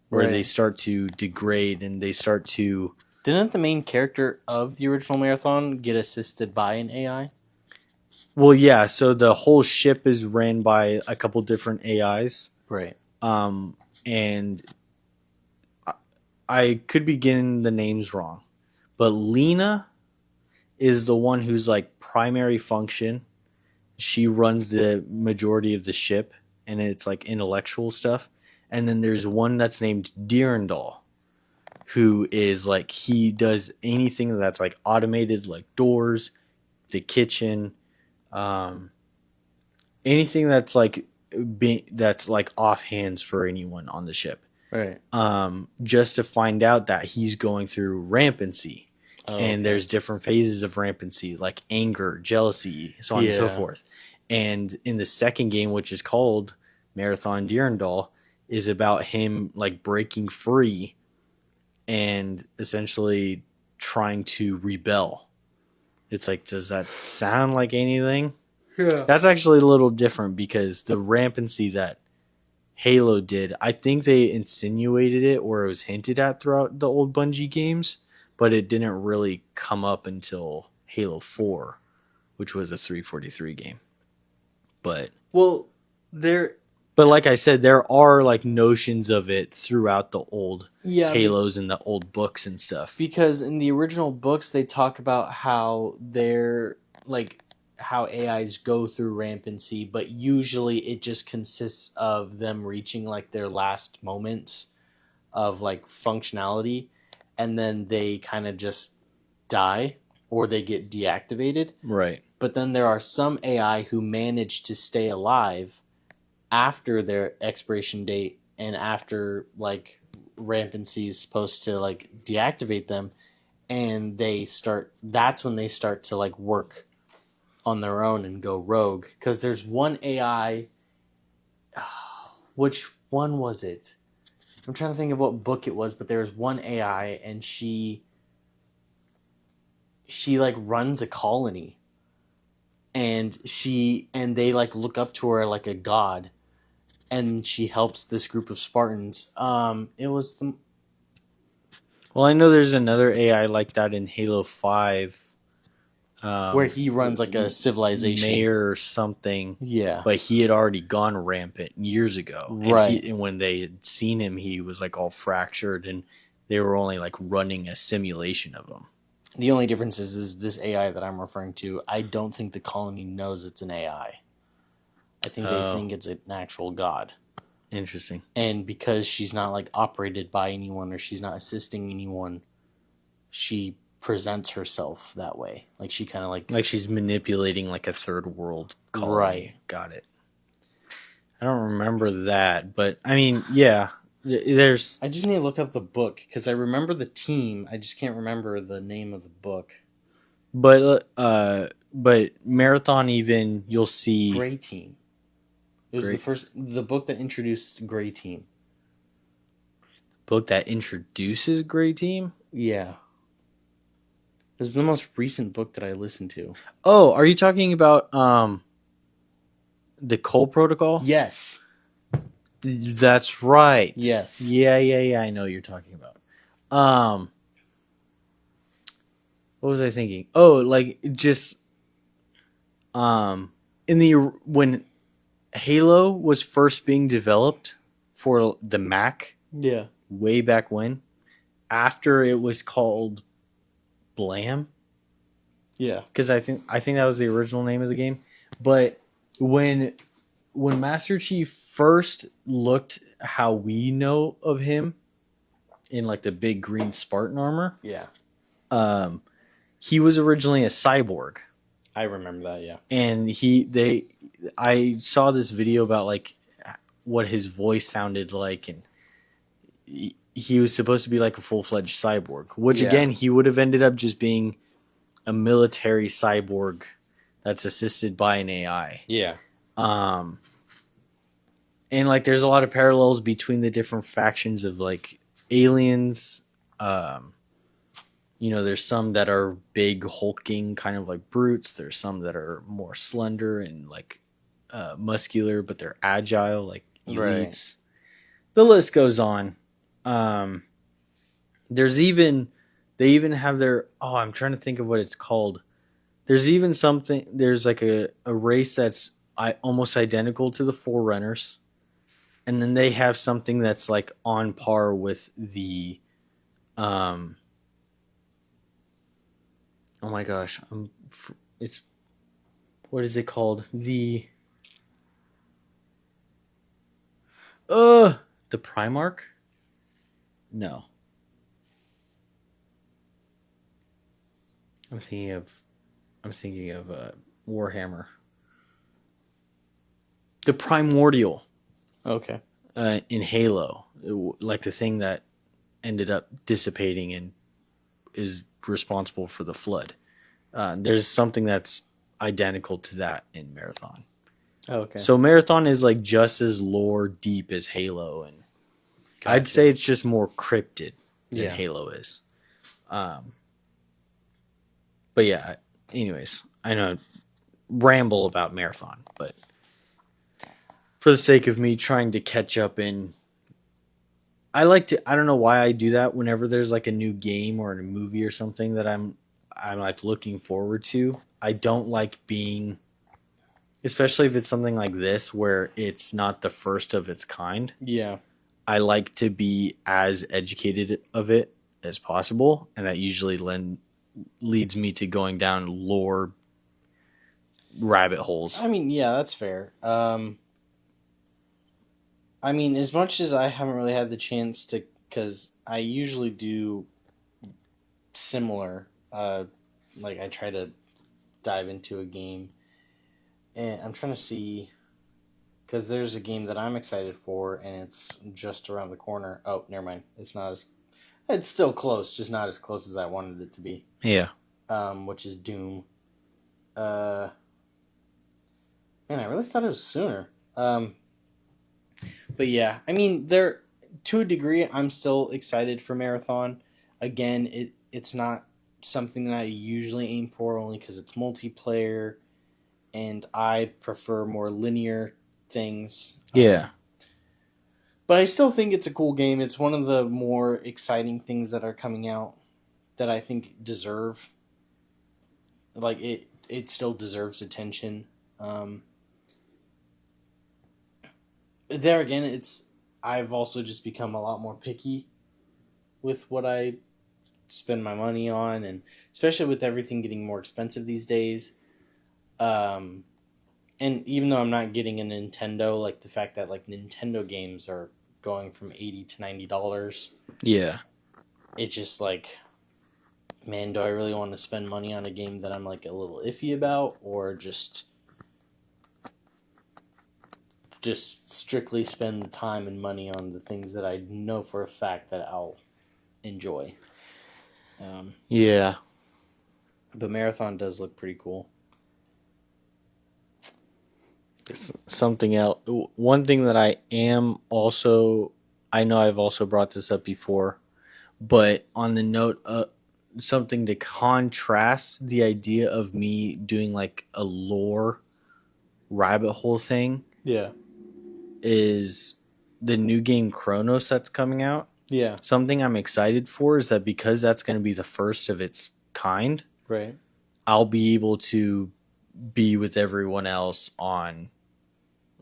[SPEAKER 1] where they
[SPEAKER 2] Right.
[SPEAKER 1] start to degrade and they start to.
[SPEAKER 2] Didn't the main character of the original Marathon get assisted by an AI?
[SPEAKER 1] Well, yeah. So the whole ship is ran by a couple different AIs.
[SPEAKER 2] Right.
[SPEAKER 1] And I could be getting the names wrong, but Lena is the one who's like primary function. She runs the majority of the ship, and it's like intellectual stuff. And then there's one that's named Dirndl, who is like he does anything that's like automated, like doors, the kitchen, anything that's like that's like off hands for anyone on the ship.
[SPEAKER 2] Right.
[SPEAKER 1] Just to find out that he's going through rampancy.
[SPEAKER 2] Oh,
[SPEAKER 1] And
[SPEAKER 2] okay.
[SPEAKER 1] there's different phases of rampancy, like anger, jealousy, so on and so
[SPEAKER 2] Yeah.
[SPEAKER 1] forth. And in the second game, which is called Marathon Dirndl, is about him like breaking free and essentially trying to rebel. It's like, does that sound like anything?
[SPEAKER 2] Yeah.
[SPEAKER 1] That's actually a little different because the rampancy that Halo did, I think they insinuated it or it was hinted at throughout the old Bungie games, but it didn't really come up until Halo 4, which was a 343 game. But
[SPEAKER 2] Well, there.
[SPEAKER 1] like I said, there are like notions of it throughout the old
[SPEAKER 2] Yeah.
[SPEAKER 1] Halos and the old books and stuff.
[SPEAKER 2] Because in the original books, they talk about how they're like how AIs go through rampancy, but usually it just consists of them reaching like their last moments of like functionality, and then they kind of just die or they get deactivated.
[SPEAKER 1] Right.
[SPEAKER 2] But then there are some AI who manage to stay alive after their expiration date and after like rampancy is supposed to like deactivate them, and that's when they start to like work on their own and go rogue, because there's one AI. Which one was it? I'm trying to think of what book it was, but there was one AI, and she like runs a colony, and they like look up to her like a god, and she helps this group of Spartans. It was the
[SPEAKER 1] Well, I know there's another AI like that in Halo 5.
[SPEAKER 2] where he runs like a civilization.
[SPEAKER 1] Mayor or something.
[SPEAKER 2] Yeah.
[SPEAKER 1] But he had already gone rampant years ago.
[SPEAKER 2] Right.
[SPEAKER 1] And when they had seen him, he was like all fractured, and they were only like running a simulation of him.
[SPEAKER 2] The only difference is this AI that I'm referring to, I don't think the colony knows it's an AI. I think they think it's an actual god.
[SPEAKER 1] Interesting.
[SPEAKER 2] And because she's not like operated by anyone, or she's not assisting anyone, she presents herself that way. Like she kind of
[SPEAKER 1] like she's manipulating like a third world colony.
[SPEAKER 2] Right.
[SPEAKER 1] Got it. I don't remember that, but I mean, yeah, there's.
[SPEAKER 2] I just need to look up the book because I remember the team. I just can't remember the name of the book.
[SPEAKER 1] But Marathon, even you'll see
[SPEAKER 2] Gray Team. It was the book that introduced Gray Team.
[SPEAKER 1] Book that introduces Gray Team?
[SPEAKER 2] Yeah. It was the most recent book that I listened to.
[SPEAKER 1] Oh, are you talking about the Cole Protocol?
[SPEAKER 2] Yes.
[SPEAKER 1] That's right.
[SPEAKER 2] Yes.
[SPEAKER 1] Yeah. I know what you're talking about. What was I thinking? Oh, like just when Halo was first being developed for the Mac.
[SPEAKER 2] Yeah.
[SPEAKER 1] Way back when, after it was called Blam.
[SPEAKER 2] Yeah.
[SPEAKER 1] Because I think that was the original name of the game. But when Master Chief first looked how we know of him in like the big green Spartan armor.
[SPEAKER 2] Yeah.
[SPEAKER 1] He was originally a cyborg.
[SPEAKER 2] I remember that, yeah.
[SPEAKER 1] And I saw this video about like what his voice sounded like, and he was supposed to be like a full-fledged cyborg, which again, he would have ended up just being a military cyborg that's assisted by an AI.
[SPEAKER 2] Yeah.
[SPEAKER 1] And like there's a lot of parallels between the different factions of like aliens. There's some that are big hulking kind of like brutes. There's some that are more slender and like muscular, but they're agile like elites. Right. The list goes on. They even have their, I'm trying to think of what it's called. There's like a race that's almost identical to the Forerunners. And then they have something that's like on par with the, oh my gosh, what is it called? The Primarch? No. I'm thinking of Warhammer. The Primordial.
[SPEAKER 2] Okay.
[SPEAKER 1] In Halo, like the thing that ended up dissipating and is responsible for the flood. There's something that's identical to that in Marathon.
[SPEAKER 2] Okay.
[SPEAKER 1] So Marathon is like just as lore deep as Halo, and gotcha. I'd say it's just more cryptid than Halo is. But yeah, anyways, I know ramble about Marathon, but for the sake of me trying to catch up I don't know why I do that whenever there's like a new game or a movie or something that I'm like looking forward to. I don't like being, especially if it's something like this where it's not the first of its kind.
[SPEAKER 2] Yeah.
[SPEAKER 1] I like to be as educated of it as possible, and that usually leads me to going down lore rabbit holes.
[SPEAKER 2] I mean, yeah, that's fair. I mean, as much as I haven't really had the chance to, because I usually do similar, like I try to dive into a game, and I'm trying to see, because there's a game that I'm excited for, and it's just around the corner. Oh, never mind. It's not as, It's still close, just not as close as I wanted it to be.
[SPEAKER 1] Yeah.
[SPEAKER 2] Which is Doom. Uh, Man, I really thought it was sooner. But yeah, I mean, there to a degree, I'm still excited for Marathon. Again, it's not something that I usually aim for, only because it's multiplayer, and I prefer more linear things.
[SPEAKER 1] Yeah.
[SPEAKER 2] But I still think it's a cool game. It's one of the more exciting things that are coming out that I think deserve, like it still deserves attention. Um, there again, it's I've also just become a lot more picky with what I spend my money on, and especially with everything getting more expensive these days. Um, and even though I'm not getting a Nintendo, like the fact that like Nintendo games are going from $80 to $90,
[SPEAKER 1] Yeah.
[SPEAKER 2] it's just like, man, do I really want to spend money on a game that I'm like a little iffy about, or just strictly spend the time and money on the things that I know for a fact that I'll enjoy. Um,
[SPEAKER 1] Yeah.
[SPEAKER 2] but Marathon does look pretty cool.
[SPEAKER 1] Something else. One thing that I know I've also brought this up before, but on the note of something to contrast the idea of me doing like a lore rabbit hole thing
[SPEAKER 2] Yeah.
[SPEAKER 1] is the new game CRONOS that's coming out.
[SPEAKER 2] Yeah.
[SPEAKER 1] Something I'm excited for is that because that's going to be the first of its kind,
[SPEAKER 2] Right.
[SPEAKER 1] I'll be able to be with everyone else on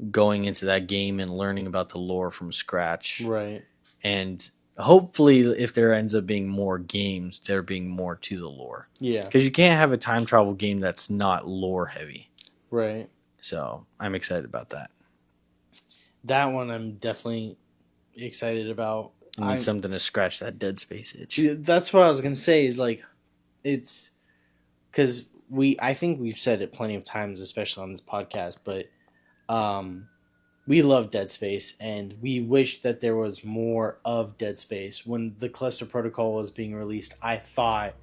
[SPEAKER 1] going into that game and learning about the lore from scratch.
[SPEAKER 2] Right.
[SPEAKER 1] And hopefully, if there ends up being more games, there being more to the lore.
[SPEAKER 2] Yeah.
[SPEAKER 1] Because you can't have a time travel game that's not lore heavy.
[SPEAKER 2] Right.
[SPEAKER 1] So I'm excited about that.
[SPEAKER 2] That one I'm definitely excited about.
[SPEAKER 1] You need something to scratch that Dead Space itch.
[SPEAKER 2] That's what I was gonna say. Is like, it's because I think we've said it plenty of times, especially on this podcast. But we love Dead Space, and we wish that there was more of Dead Space. When the Callisto Protocol was being released, I thought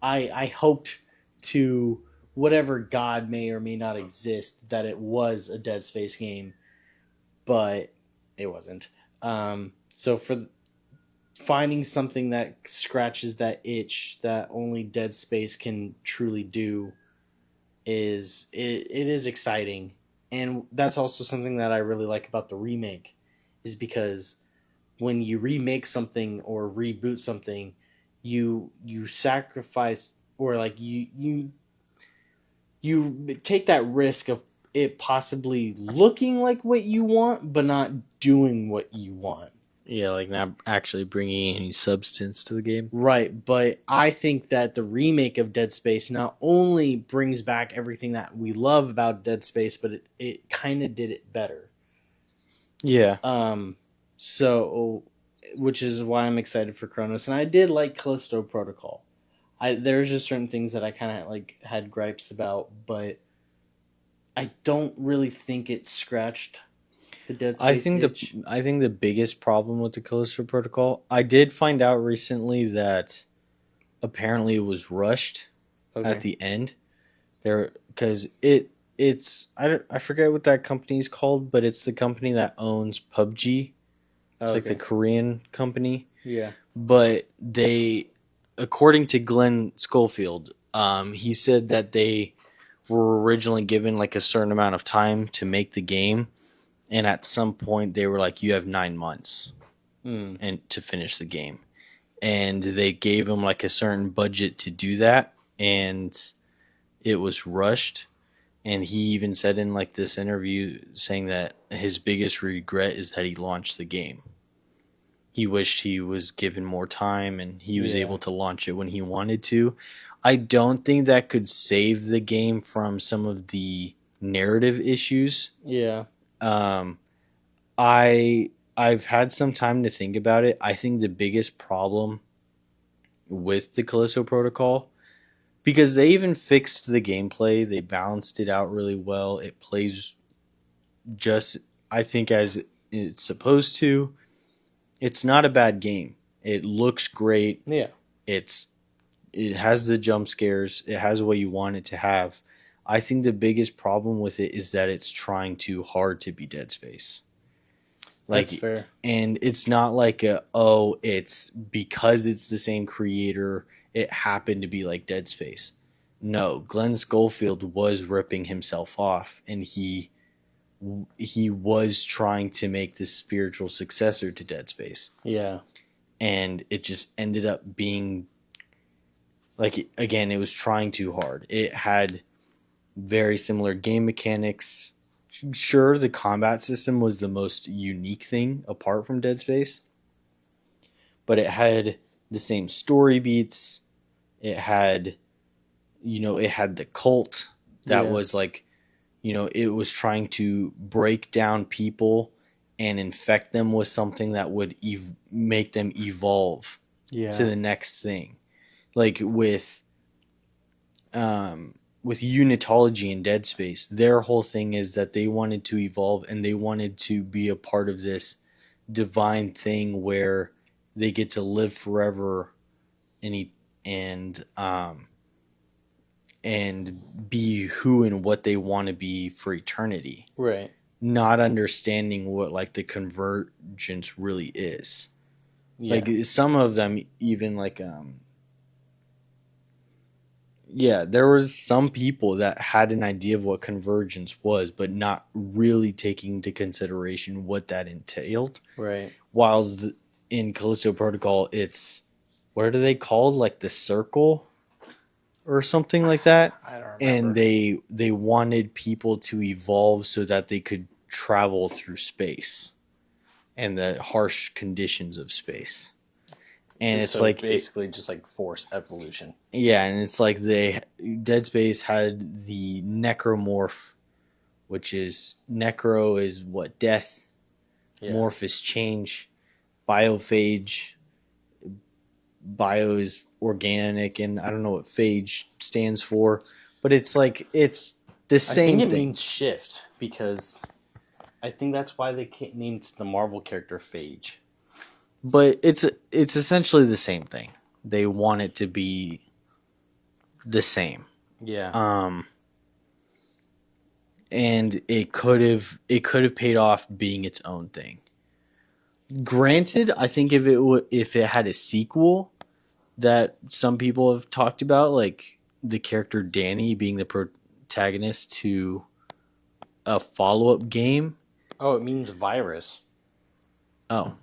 [SPEAKER 2] I hoped to whatever God may or may not exist that it was a Dead Space game, but it wasn't. So for finding something that scratches that itch that only Dead Space can truly do it is exciting. And that's also something that I really like about the remake, is because when you remake something or reboot something, you sacrifice, or like you take that risk of it possibly looking like what you want but not doing what you want.
[SPEAKER 1] Yeah, like not actually bringing any substance to the game.
[SPEAKER 2] Right, but I think that the remake of Dead Space not only brings back everything that we love about Dead Space, but it kind of did it better.
[SPEAKER 1] Yeah.
[SPEAKER 2] So, which is why I'm excited for CRONOS. And I did like Callisto Protocol. There's just certain things that I kind of like had gripes about, but I don't really think it scratched the Dead Space itch.
[SPEAKER 1] I think the biggest problem with the Callisto Protocol, I did find out recently that apparently it was rushed at the end there, because I forget what that company is called, but it's the company that owns PUBG. It's like the Korean company.
[SPEAKER 2] Yeah.
[SPEAKER 1] But they, according to Glenn Schofield, he said that they were originally given like a certain amount of time to make the game, and at some point they were like, "You have 9 months and to finish the game," and they gave him like a certain budget to do that, and it was rushed. And he even said in like this interview saying that his biggest regret is that he launched the game. He wished he was given more time and he was able to launch it when he wanted to. I don't think that could save the game from some of the narrative issues.
[SPEAKER 2] Yeah.
[SPEAKER 1] I've had some time to think about it. I think the biggest problem with the Callisto Protocol, because they even fixed the gameplay, they balanced it out really well. It plays just, I think, as it's supposed to. It's not a bad game. It looks great.
[SPEAKER 2] Yeah.
[SPEAKER 1] It has the jump scares. It has what you want it to have. I think the biggest problem with it is that it's trying too hard to be Dead Space.
[SPEAKER 2] That's
[SPEAKER 1] Like,
[SPEAKER 2] fair.
[SPEAKER 1] and it's not like it's because it's the same creator, it happened to be like Dead Space. No, Glenn Schofield was ripping himself off, and he was trying to make this spiritual successor to Dead Space.
[SPEAKER 2] Yeah.
[SPEAKER 1] And it just ended up being like, again, it was trying too hard. It had very similar game mechanics. Sure, the combat system was the most unique thing apart from Dead Space, but it had the same story beats. It had, it had the cult that was like, it was trying to break down people and infect them with something that would make them evolve to the next thing. Like with Unitology in Dead Space, their whole thing is that they wanted to evolve and they wanted to be a part of this divine thing where they get to live forever and and be who and what they want to be for eternity.
[SPEAKER 2] Right.
[SPEAKER 1] Not understanding what like the convergence really is.
[SPEAKER 2] Yeah.
[SPEAKER 1] Like some of them even like yeah, there was some people that had an idea of what convergence was, but not really taking into consideration what that entailed.
[SPEAKER 2] Right.
[SPEAKER 1] Whilst in Callisto Protocol, it's what are they called? Like the circle or something like that.
[SPEAKER 2] I don't remember.
[SPEAKER 1] And they wanted people to evolve so that they could travel through space and the harsh conditions of space. And it's
[SPEAKER 2] so
[SPEAKER 1] like
[SPEAKER 2] basically just like force evolution.
[SPEAKER 1] Yeah, and it's like Dead Space had the necromorph, which is necro is what death, morph is change, biophage, bio is organic, and I don't know what phage stands for, but it's like it's the same
[SPEAKER 2] I think it
[SPEAKER 1] thing.
[SPEAKER 2] means shift because I think that's why they named the Marvel character Phage.
[SPEAKER 1] But it's essentially the same thing. They want it to be the same.
[SPEAKER 2] Yeah.
[SPEAKER 1] And it could have paid off being its own thing. Granted, I think if it had a sequel that some people have talked about, like the character Danny being the protagonist to a follow-up game.
[SPEAKER 2] Oh, it means virus.
[SPEAKER 1] Oh.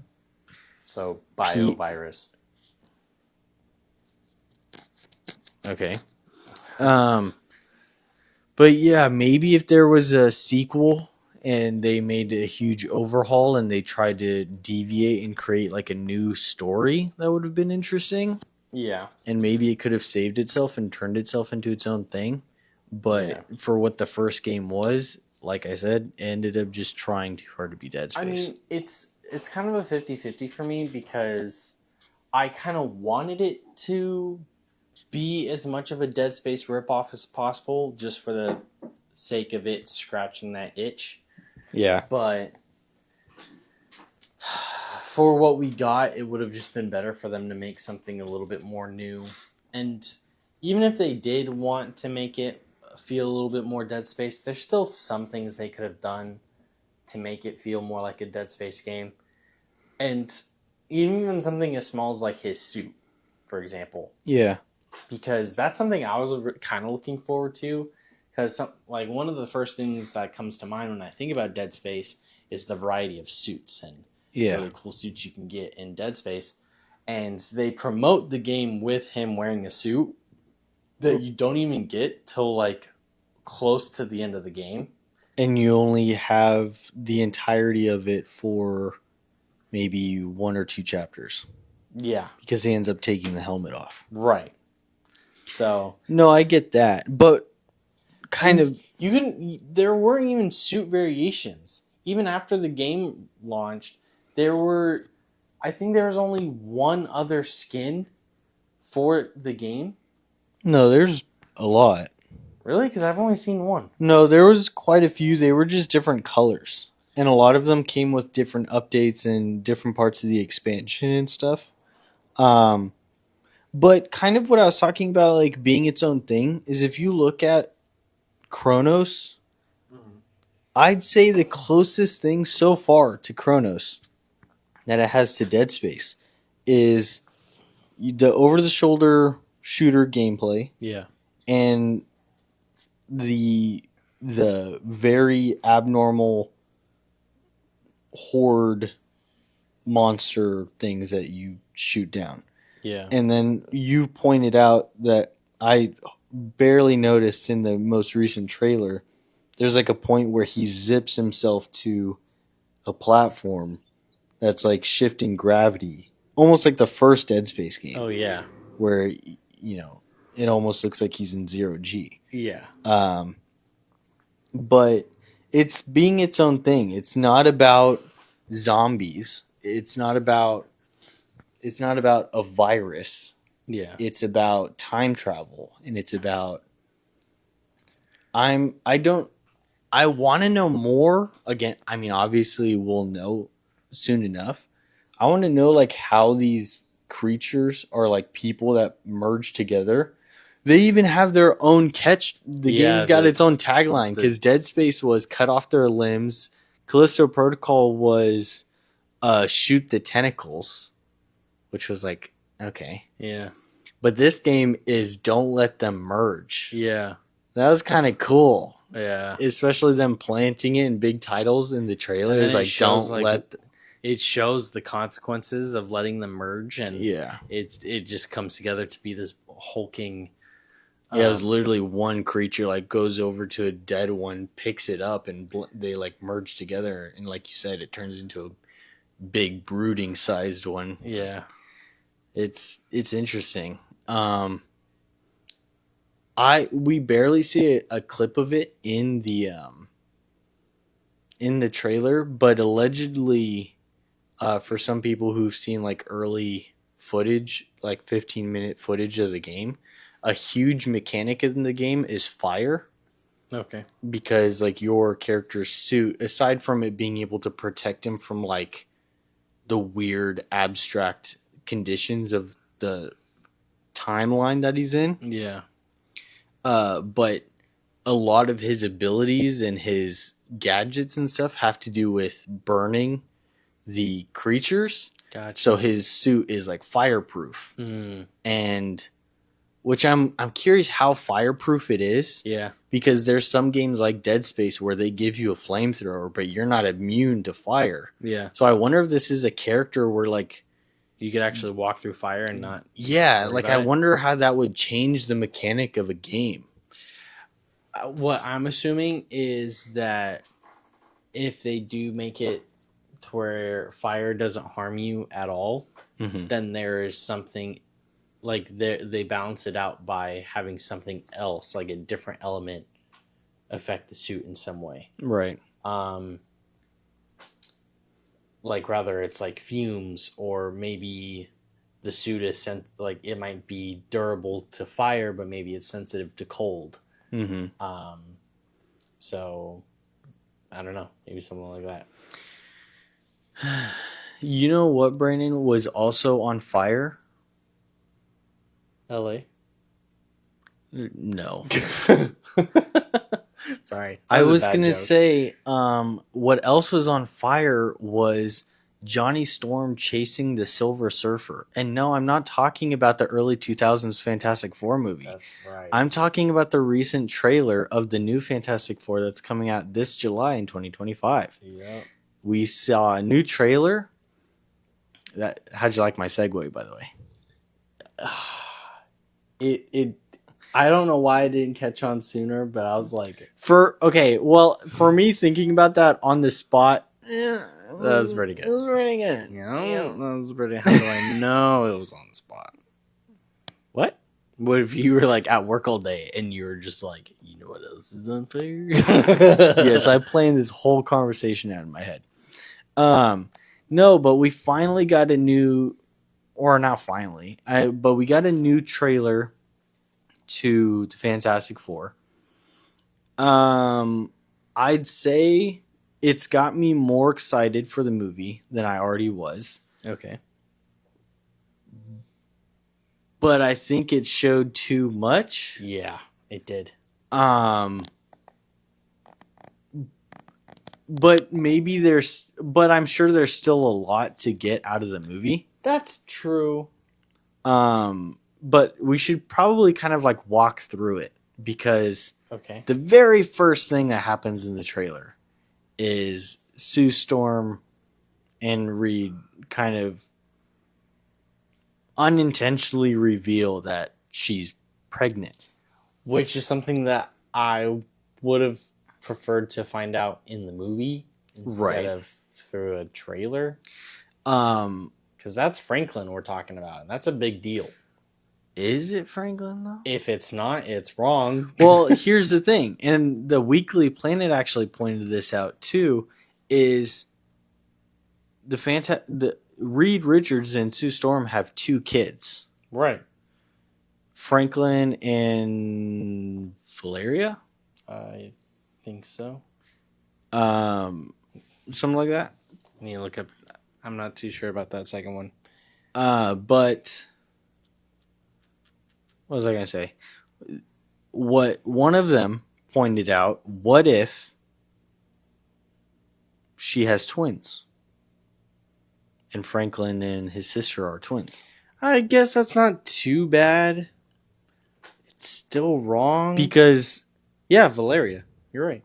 [SPEAKER 2] So, biovirus.
[SPEAKER 1] Okay. But yeah, maybe if there was a sequel and they made a huge overhaul and they tried to deviate and create like a new story, that would have been interesting.
[SPEAKER 2] Yeah.
[SPEAKER 1] And maybe it could have saved itself and turned itself into its own thing. But for what the first game was, like I said, it ended up just trying too hard to be Dead Space.
[SPEAKER 2] I mean, it's kind of a 50-50 for me because I kind of wanted it to be as much of a Dead Space ripoff as possible just for the sake of it scratching that itch.
[SPEAKER 1] Yeah.
[SPEAKER 2] But for what we got, it would have just been better for them to make something a little bit more new. And even if they did want to make it feel a little bit more Dead Space, there's still some things they could have done to make it feel more like a Dead Space game. And even something as small as like his suit, for example.
[SPEAKER 1] Yeah.
[SPEAKER 2] Because that's something I was kind of looking forward to. Because like one of the first things that comes to mind when I think about Dead Space is the variety of suits and really cool suits you can get in Dead Space. And they promote the game with him wearing a suit that you don't even get till like close to the end of the game.
[SPEAKER 1] And you only have the entirety of it for maybe 1 or 2 chapters.
[SPEAKER 2] Yeah.
[SPEAKER 1] Because he ends up taking the helmet off.
[SPEAKER 2] Right. So.
[SPEAKER 1] No, I get that. But
[SPEAKER 2] there weren't even suit variations. Even after the game launched, I think there was only one other skin for the game.
[SPEAKER 1] No, there's a lot.
[SPEAKER 2] Really? Because I've only seen one.
[SPEAKER 1] No, there was quite a few. They were just different colors. And a lot of them came with different updates and different parts of the expansion and stuff. Um, but kind of what I was talking about, like being its own thing, is if you look at Chronos, I'd say the closest thing so far to Chronos that it has to Dead Space is the over the shoulder shooter gameplay
[SPEAKER 2] Yeah.
[SPEAKER 1] and the very abnormal horde monster things that you shoot down.
[SPEAKER 2] Yeah.
[SPEAKER 1] And then you pointed out that I barely noticed in the most recent trailer, there's like a point where he zips himself to a platform that's like shifting gravity, almost like the first Dead Space game,
[SPEAKER 2] Oh yeah.
[SPEAKER 1] where it almost looks like he's in zero G.
[SPEAKER 2] Yeah.
[SPEAKER 1] But it's being its own thing. It's not about zombies. It's not about a virus.
[SPEAKER 2] Yeah.
[SPEAKER 1] It's about time travel, and it's about I want to know more. Again, I mean, obviously we'll know soon enough. I want to know like how these creatures are like people that merge together. They even have their own catch. The game's got its own tagline because Dead Space was cut off their limbs. Callisto Protocol was shoot the tentacles, which was like, okay.
[SPEAKER 2] Yeah.
[SPEAKER 1] But this game is don't let them merge.
[SPEAKER 2] Yeah.
[SPEAKER 1] That was kind of cool.
[SPEAKER 2] Yeah.
[SPEAKER 1] Especially them planting it in big titles in the trailers. Like, don't let...
[SPEAKER 2] It shows the consequences of letting them merge, and
[SPEAKER 1] Yeah.
[SPEAKER 2] it just comes together to be this hulking...
[SPEAKER 1] Yeah, it was literally one creature like goes over to a dead one, picks it up, and they like merge together. And like you said, it turns into a big brooding sized one.
[SPEAKER 2] Yeah.
[SPEAKER 1] It's interesting. We barely see a clip of it in the trailer, but allegedly, for some people who've seen like early footage, like 15-minute footage of the game, a huge mechanic in the game is fire.
[SPEAKER 2] Okay.
[SPEAKER 1] Because like your character's suit, aside from it being able to protect him from like the weird abstract conditions of the timeline that he's in,
[SPEAKER 2] Yeah.
[SPEAKER 1] but a lot of his abilities and his gadgets and stuff have to do with burning the creatures.
[SPEAKER 2] Gotcha.
[SPEAKER 1] So his suit is like fireproof. And which I'm curious how fireproof it is.
[SPEAKER 2] Yeah.
[SPEAKER 1] Because there's some games like Dead Space where they give you a flamethrower, but you're not immune to fire.
[SPEAKER 2] Yeah.
[SPEAKER 1] So I wonder if this is a character where like
[SPEAKER 2] you could actually walk through fire and not...
[SPEAKER 1] Yeah, like I wonder how that would change the mechanic of a game.
[SPEAKER 2] What I'm assuming is that if they do make it to where fire doesn't harm you at all, then there is something like they balance it out by having something else, like a different element, affect the suit in some way.
[SPEAKER 1] Right.
[SPEAKER 2] Like rather it's like fumes, or maybe the suit is like it might be durable to fire, but maybe it's sensitive to cold. So I don't know, maybe something like that.
[SPEAKER 1] You know what, Brandon, was also on fire?
[SPEAKER 2] LA?
[SPEAKER 1] No.
[SPEAKER 2] Sorry.
[SPEAKER 1] I was going to say, what else was on fire was Johnny Storm chasing the Silver Surfer. And no, I'm not talking about the early 2000s Fantastic Four movie.
[SPEAKER 2] That's right.
[SPEAKER 1] I'm talking about the recent trailer of the new Fantastic Four that's coming out this July in 2025.
[SPEAKER 2] Yep.
[SPEAKER 1] We saw a new trailer. How'd you like my segue, by the way?
[SPEAKER 2] I don't know why I didn't catch on sooner, but I was like...
[SPEAKER 1] For me thinking about that on the spot,
[SPEAKER 2] that was pretty good.
[SPEAKER 1] It was pretty good.
[SPEAKER 2] That was pretty... How do I know it was on the spot?
[SPEAKER 1] What?
[SPEAKER 2] What if you were like at work all day and you were just like, you know what else is unfair?
[SPEAKER 1] Yes, I planned this whole conversation out in my head. No, but we finally got a new... Or not finally. But we got a new trailer to the Fantastic Four. I'd say it's got me more excited for the movie than I already was.
[SPEAKER 2] Okay.
[SPEAKER 1] but I think it showed too much.
[SPEAKER 2] Yeah, it did.
[SPEAKER 1] But but I'm sure there's still a lot to get out of the movie.
[SPEAKER 2] That's true.
[SPEAKER 1] But we should probably kind of like walk through it because
[SPEAKER 2] Okay.
[SPEAKER 1] the very first thing that happens in the trailer is Sue Storm and Reed kind of unintentionally reveal that she's pregnant.
[SPEAKER 2] Which is something that I would have preferred to find out in the movie instead of through a trailer. Because that's Franklin we're talking about. And that's a big deal.
[SPEAKER 1] Is it Franklin, though?
[SPEAKER 2] If it's not, it's wrong.
[SPEAKER 1] Well, here's the thing. And the Weekly Planet actually pointed this out, too, is the Reed Richards and Sue Storm have 2 kids.
[SPEAKER 2] Right.
[SPEAKER 1] Franklin and Valeria?
[SPEAKER 2] I think so.
[SPEAKER 1] Something like that.
[SPEAKER 2] I need to look up. I'm not too sure about that second one.
[SPEAKER 1] But what was I going to say? What one of them pointed out, what if she has twins? And Franklin and his sister are twins.
[SPEAKER 2] I guess that's not too bad. It's still wrong.
[SPEAKER 1] Because
[SPEAKER 2] yeah, Valeria. You're right.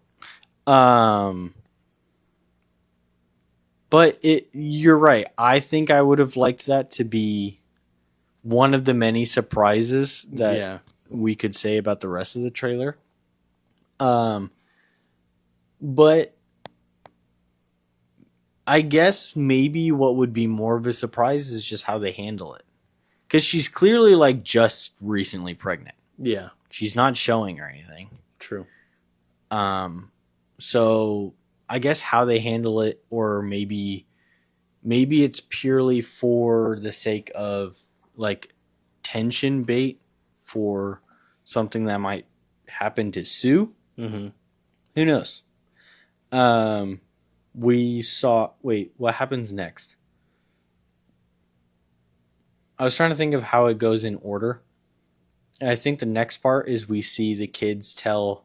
[SPEAKER 1] But you're right. I think I would have liked that to be one of the many surprises that we could say about the rest of the trailer. But I guess maybe what would be more of a surprise is just how they handle it. Because she's clearly like just recently pregnant.
[SPEAKER 2] Yeah.
[SPEAKER 1] She's not showing or anything.
[SPEAKER 2] True.
[SPEAKER 1] So I guess how they handle it, or maybe it's purely for the sake of like tension bait for something that might happen to Sue.
[SPEAKER 2] Mm-hmm.
[SPEAKER 1] Who knows? We saw. Wait, what happens next? I was trying to think of how it goes in order. And I think the next part is we see the kids tell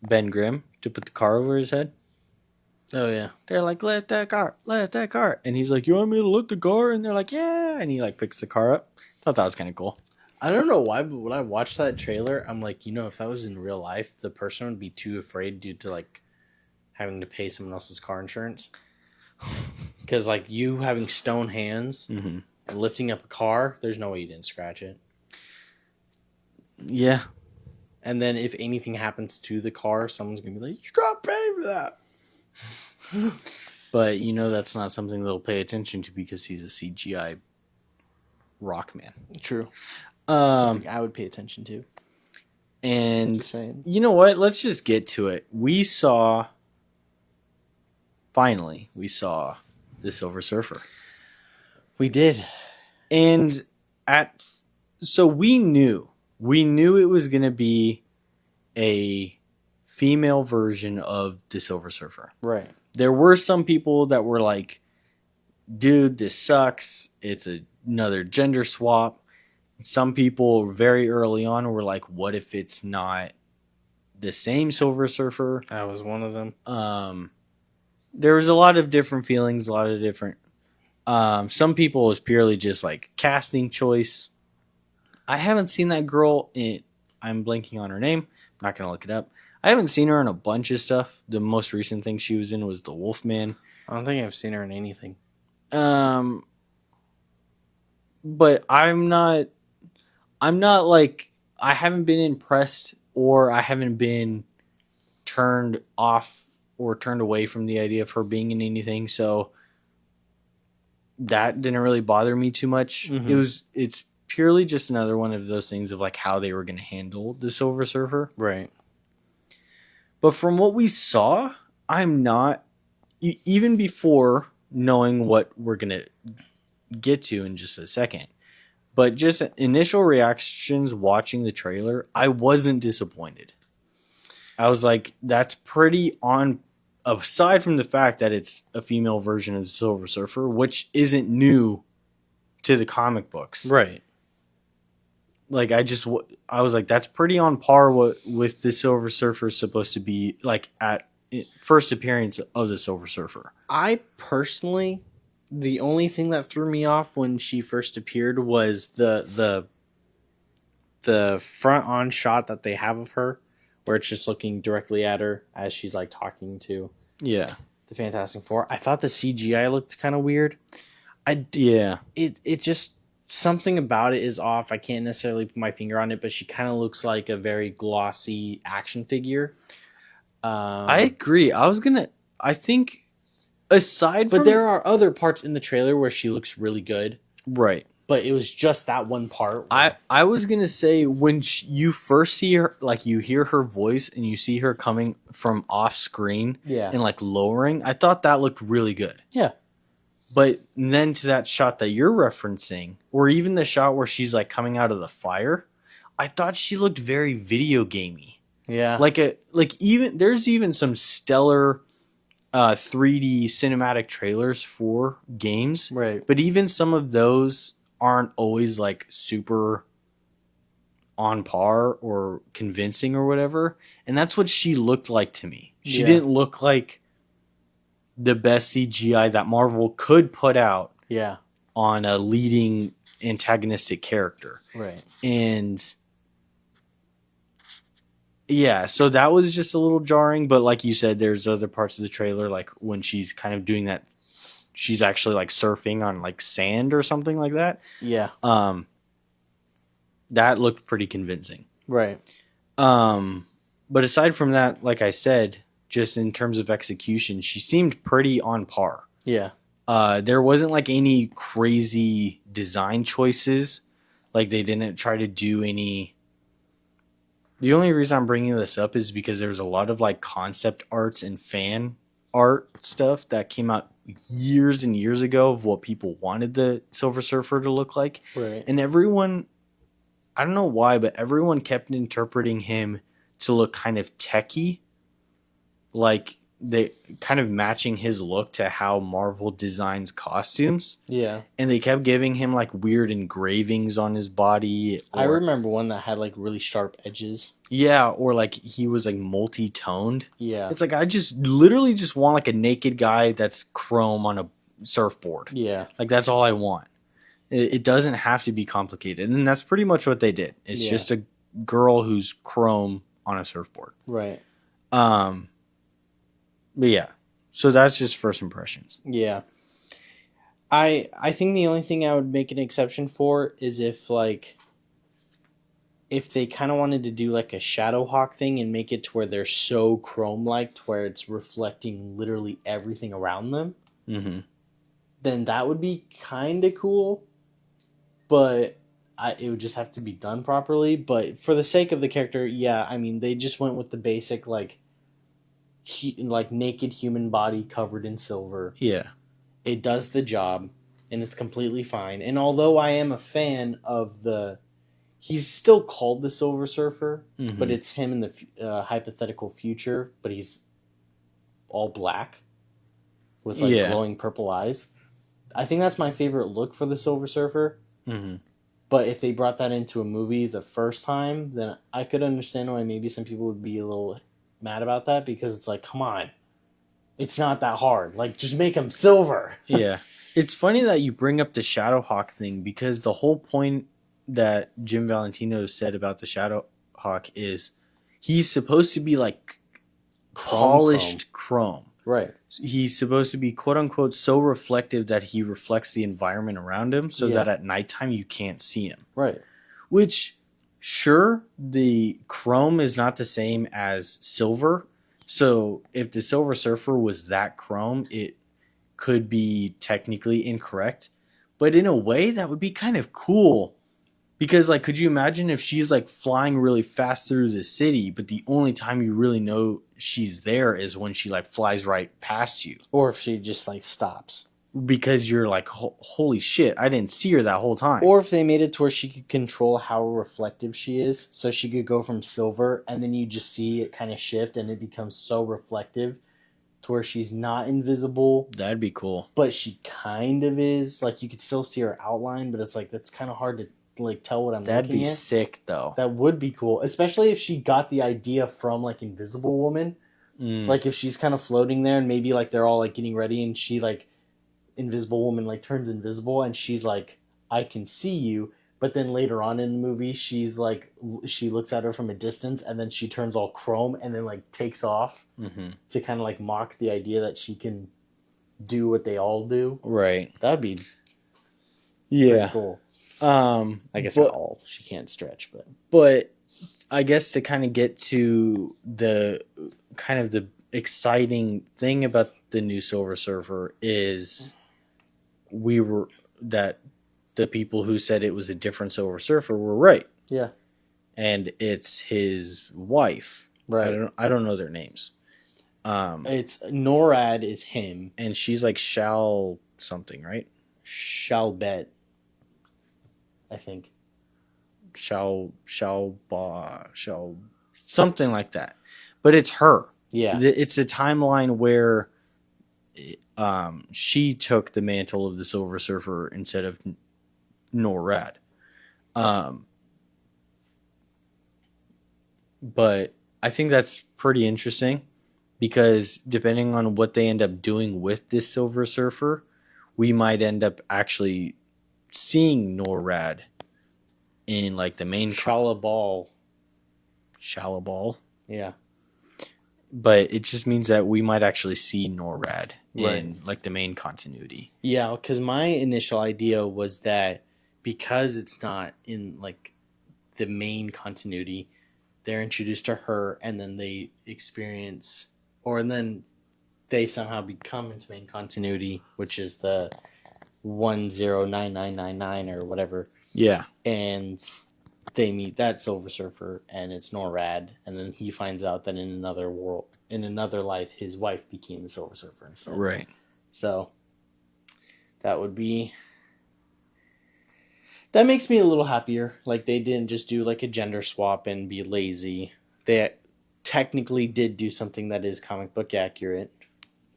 [SPEAKER 1] Ben Grimm to put the car over his head.
[SPEAKER 2] Oh, yeah.
[SPEAKER 1] They're like, let that car. And he's like, you want me to let the car? And they're like, yeah. And he like picks the car up. Thought that was kind of cool.
[SPEAKER 2] I don't know why, but when I watched that trailer, I'm like, if that was in real life, the person would be too afraid due to like having to pay someone else's car insurance. Because like you having stone hands and lifting up a car, there's no way you didn't scratch it.
[SPEAKER 1] Yeah.
[SPEAKER 2] And then if anything happens to the car, someone's going to be like, you got to pay for that.
[SPEAKER 1] But that's not something they'll pay attention to because he's a CGI rock man.
[SPEAKER 2] True. Something I would pay attention to.
[SPEAKER 1] And you know what? Let's just get to it. Finally, we saw the Silver Surfer.
[SPEAKER 2] We did.
[SPEAKER 1] And so we knew it was going to be a female version of the Silver Surfer.
[SPEAKER 2] Right.
[SPEAKER 1] There were some people that were like, dude, this sucks. It's another gender swap. Some people very early on were like, what if it's not the same Silver Surfer?
[SPEAKER 2] I was one of them.
[SPEAKER 1] There was a lot of different feelings, a lot of different... some people, it was purely just like casting choice. I haven't seen that girl I'm blanking on her name. I'm not going to look it up. I haven't seen her in a bunch of stuff. The most recent thing she was in was The Wolfman.
[SPEAKER 2] I don't think I've seen her in anything.
[SPEAKER 1] But I'm not like, I haven't been impressed, or I haven't been turned off or turned away from the idea of her being in anything. So that didn't really bother me too much. It's purely just another one of those things of like how they were going to handle the Silver Surfer.
[SPEAKER 2] Right.
[SPEAKER 1] But from what we saw, I'm not, even before knowing what we're going to get to in just a second, but just initial reactions watching the trailer, I wasn't disappointed. I was like, that's pretty on, aside from the fact that it's a female version of the Silver Surfer, which isn't new to the comic books.
[SPEAKER 2] Right.
[SPEAKER 1] like I was like, that's pretty on par with the Silver Surfer is supposed to be like at first appearance of the Silver Surfer.
[SPEAKER 2] I personally, the only thing that threw me off when she first appeared was the front on shot that they have of her, where it's just looking directly at her as she's like talking to
[SPEAKER 1] Yeah,
[SPEAKER 2] the Fantastic Four. I thought the CGI looked kind of weird.
[SPEAKER 1] yeah,
[SPEAKER 2] It just something about it is off. I can't necessarily put my finger on it, but she kind of looks like a very glossy action figure.
[SPEAKER 1] I agree. I think aside
[SPEAKER 2] But
[SPEAKER 1] from
[SPEAKER 2] there are other parts in the trailer where she looks really good.
[SPEAKER 1] right.
[SPEAKER 2] But it was just that one part.
[SPEAKER 1] I was gonna say when you first see her, like you hear her voice and you see her coming from off screen,
[SPEAKER 2] Yeah.
[SPEAKER 1] and like lowering. I thought that looked really good.
[SPEAKER 2] Yeah.
[SPEAKER 1] But then to that shot that you're referencing, or even the shot where she's like coming out of the fire, I thought she looked very video gamey.
[SPEAKER 2] Yeah.
[SPEAKER 1] Like even there's even some stellar 3D cinematic trailers for games,
[SPEAKER 2] Right.
[SPEAKER 1] but even some of those aren't always like super on par or convincing or whatever. And that's what she looked like to me. She
[SPEAKER 2] Yeah.
[SPEAKER 1] didn't look like the best CGI that Marvel could put out
[SPEAKER 2] Yeah.
[SPEAKER 1] on a leading antagonistic character.
[SPEAKER 2] Right.
[SPEAKER 1] And yeah, so that was just a little jarring, but like you said, there's other parts of the trailer, like when she's kind of doing that, she's actually like surfing on like sand or something like that.
[SPEAKER 2] Yeah.
[SPEAKER 1] That looked pretty convincing.
[SPEAKER 2] Right.
[SPEAKER 1] But aside from that, like I said, just in terms of execution, she seemed pretty on par.
[SPEAKER 2] Yeah.
[SPEAKER 1] There wasn't like any crazy design choices. Like they didn't try to do any. The only reason I'm bringing this up is because there's a lot of like concept arts and fan art stuff that came out years and years ago of what people wanted the Silver Surfer to look like.
[SPEAKER 2] Right.
[SPEAKER 1] And everyone, I don't know why, but everyone kept interpreting him to look kind of techie. Like they kind of matching his look to how Marvel designs costumes.
[SPEAKER 2] Yeah.
[SPEAKER 1] And they kept giving him like weird engravings on his body.
[SPEAKER 2] I remember one that had like really sharp edges.
[SPEAKER 1] Yeah, or like he was like multi-toned.
[SPEAKER 2] Yeah.
[SPEAKER 1] It's like I just literally just want like a naked guy that's chrome on a surfboard.
[SPEAKER 2] Yeah.
[SPEAKER 1] Like that's all I want. It doesn't have to be complicated. And that's pretty much what they did. It's just a girl who's chrome on a surfboard.
[SPEAKER 2] Right.
[SPEAKER 1] But yeah. So that's just first impressions.
[SPEAKER 2] Yeah. I think the only thing I would make an exception for is if they kind of wanted to do like a Shadowhawk thing and make it to where they're so chrome-like to where it's reflecting literally everything around them, then that would be kind of cool. But it would just have to be done properly. But for the sake of the character, yeah, I mean, they just went with the basic like naked human body covered in silver.
[SPEAKER 1] Yeah.
[SPEAKER 2] It does the job, and it's completely fine. And although I am a fan of he's still called the Silver Surfer, but it's him in the hypothetical future, but he's all black with like glowing purple eyes. I think that's my favorite look for the Silver Surfer. But if they brought that into a movie the first time, then I could understand why maybe some people would be a little mad about that, because it's like, come on, it's not that hard. Like, just make him silver.
[SPEAKER 1] Yeah. It's funny that you bring up the Shadowhawk thing, because the whole point that Jim Valentino said about the Shadowhawk is he's supposed to be like polished chrome.
[SPEAKER 2] Right.
[SPEAKER 1] He's supposed to be quote unquote so reflective that he reflects the environment around him so that at nighttime you can't see him.
[SPEAKER 2] Right.
[SPEAKER 1] Which, sure, the chrome is not the same as silver. So if the Silver Surfer was that chrome, it could be technically incorrect. But in a way, that would be kind of cool. Because, like, could you imagine if she's, like, flying really fast through the city, but the only time you really know she's there is when she, like, flies right past you?
[SPEAKER 2] Or if she just, like, stops.
[SPEAKER 1] Because you're like, holy shit, I didn't see her that whole time.
[SPEAKER 2] Or if they made it to where she could control how reflective she is, so she could go from silver, and then you just see it kind of shift, and it becomes so reflective to where she's not invisible.
[SPEAKER 1] That'd be cool.
[SPEAKER 2] But she kind of is. Like, you could still see her outline, but it's like, that's kind of hard to like tell what I'm
[SPEAKER 1] That'd
[SPEAKER 2] looking
[SPEAKER 1] be
[SPEAKER 2] at.
[SPEAKER 1] sick, though.
[SPEAKER 2] That would be cool, especially if she got the idea from like Invisible Woman.
[SPEAKER 1] Mm.
[SPEAKER 2] Like if she's kind of floating there and maybe like they're all like getting ready and she like Invisible Woman like turns invisible and she's like, I can see you. But then later on in the movie, she's like, she looks at her from a distance and then she turns all chrome and then like takes off to kind of like mock the idea that she can do what they all do.
[SPEAKER 1] Right.
[SPEAKER 2] That'd be
[SPEAKER 1] Yeah.
[SPEAKER 2] cool. I guess
[SPEAKER 1] but,
[SPEAKER 2] not all. She can't stretch,
[SPEAKER 1] but I guess to kind of get to the kind of the exciting thing about the new Silver Surfer is that the people who said it was a different Silver Surfer were right.
[SPEAKER 2] Yeah.
[SPEAKER 1] And it's his wife.
[SPEAKER 2] Right.
[SPEAKER 1] I don't know their names.
[SPEAKER 2] It's NORAD is him.
[SPEAKER 1] And she's like Shal something, right?
[SPEAKER 2] Shalbet, I think.
[SPEAKER 1] Shal something like that. But it's her.
[SPEAKER 2] Yeah.
[SPEAKER 1] It's a timeline where she took the mantle of the Silver Surfer instead of NORAD. But I think that's pretty interesting because depending on what they end up doing with this Silver Surfer, we might end up actually seeing NORAD in like the main
[SPEAKER 2] Shalabal.
[SPEAKER 1] Yeah. But it just means that we might actually see NORAD in like the main continuity.
[SPEAKER 2] Yeah, because my initial idea was that because it's not in like the main continuity, they're introduced to her and then they experience, and then they somehow become into main continuity, which is the 109999 or whatever.
[SPEAKER 1] Yeah.
[SPEAKER 2] And they meet that Silver Surfer and it's NORAD, and then he finds out that in another world, in another life, his wife became the Silver Surfer instead.
[SPEAKER 1] Right.
[SPEAKER 2] So that makes me a little happier. Like they didn't just do like a gender swap and be lazy. They technically did do something that is comic book accurate.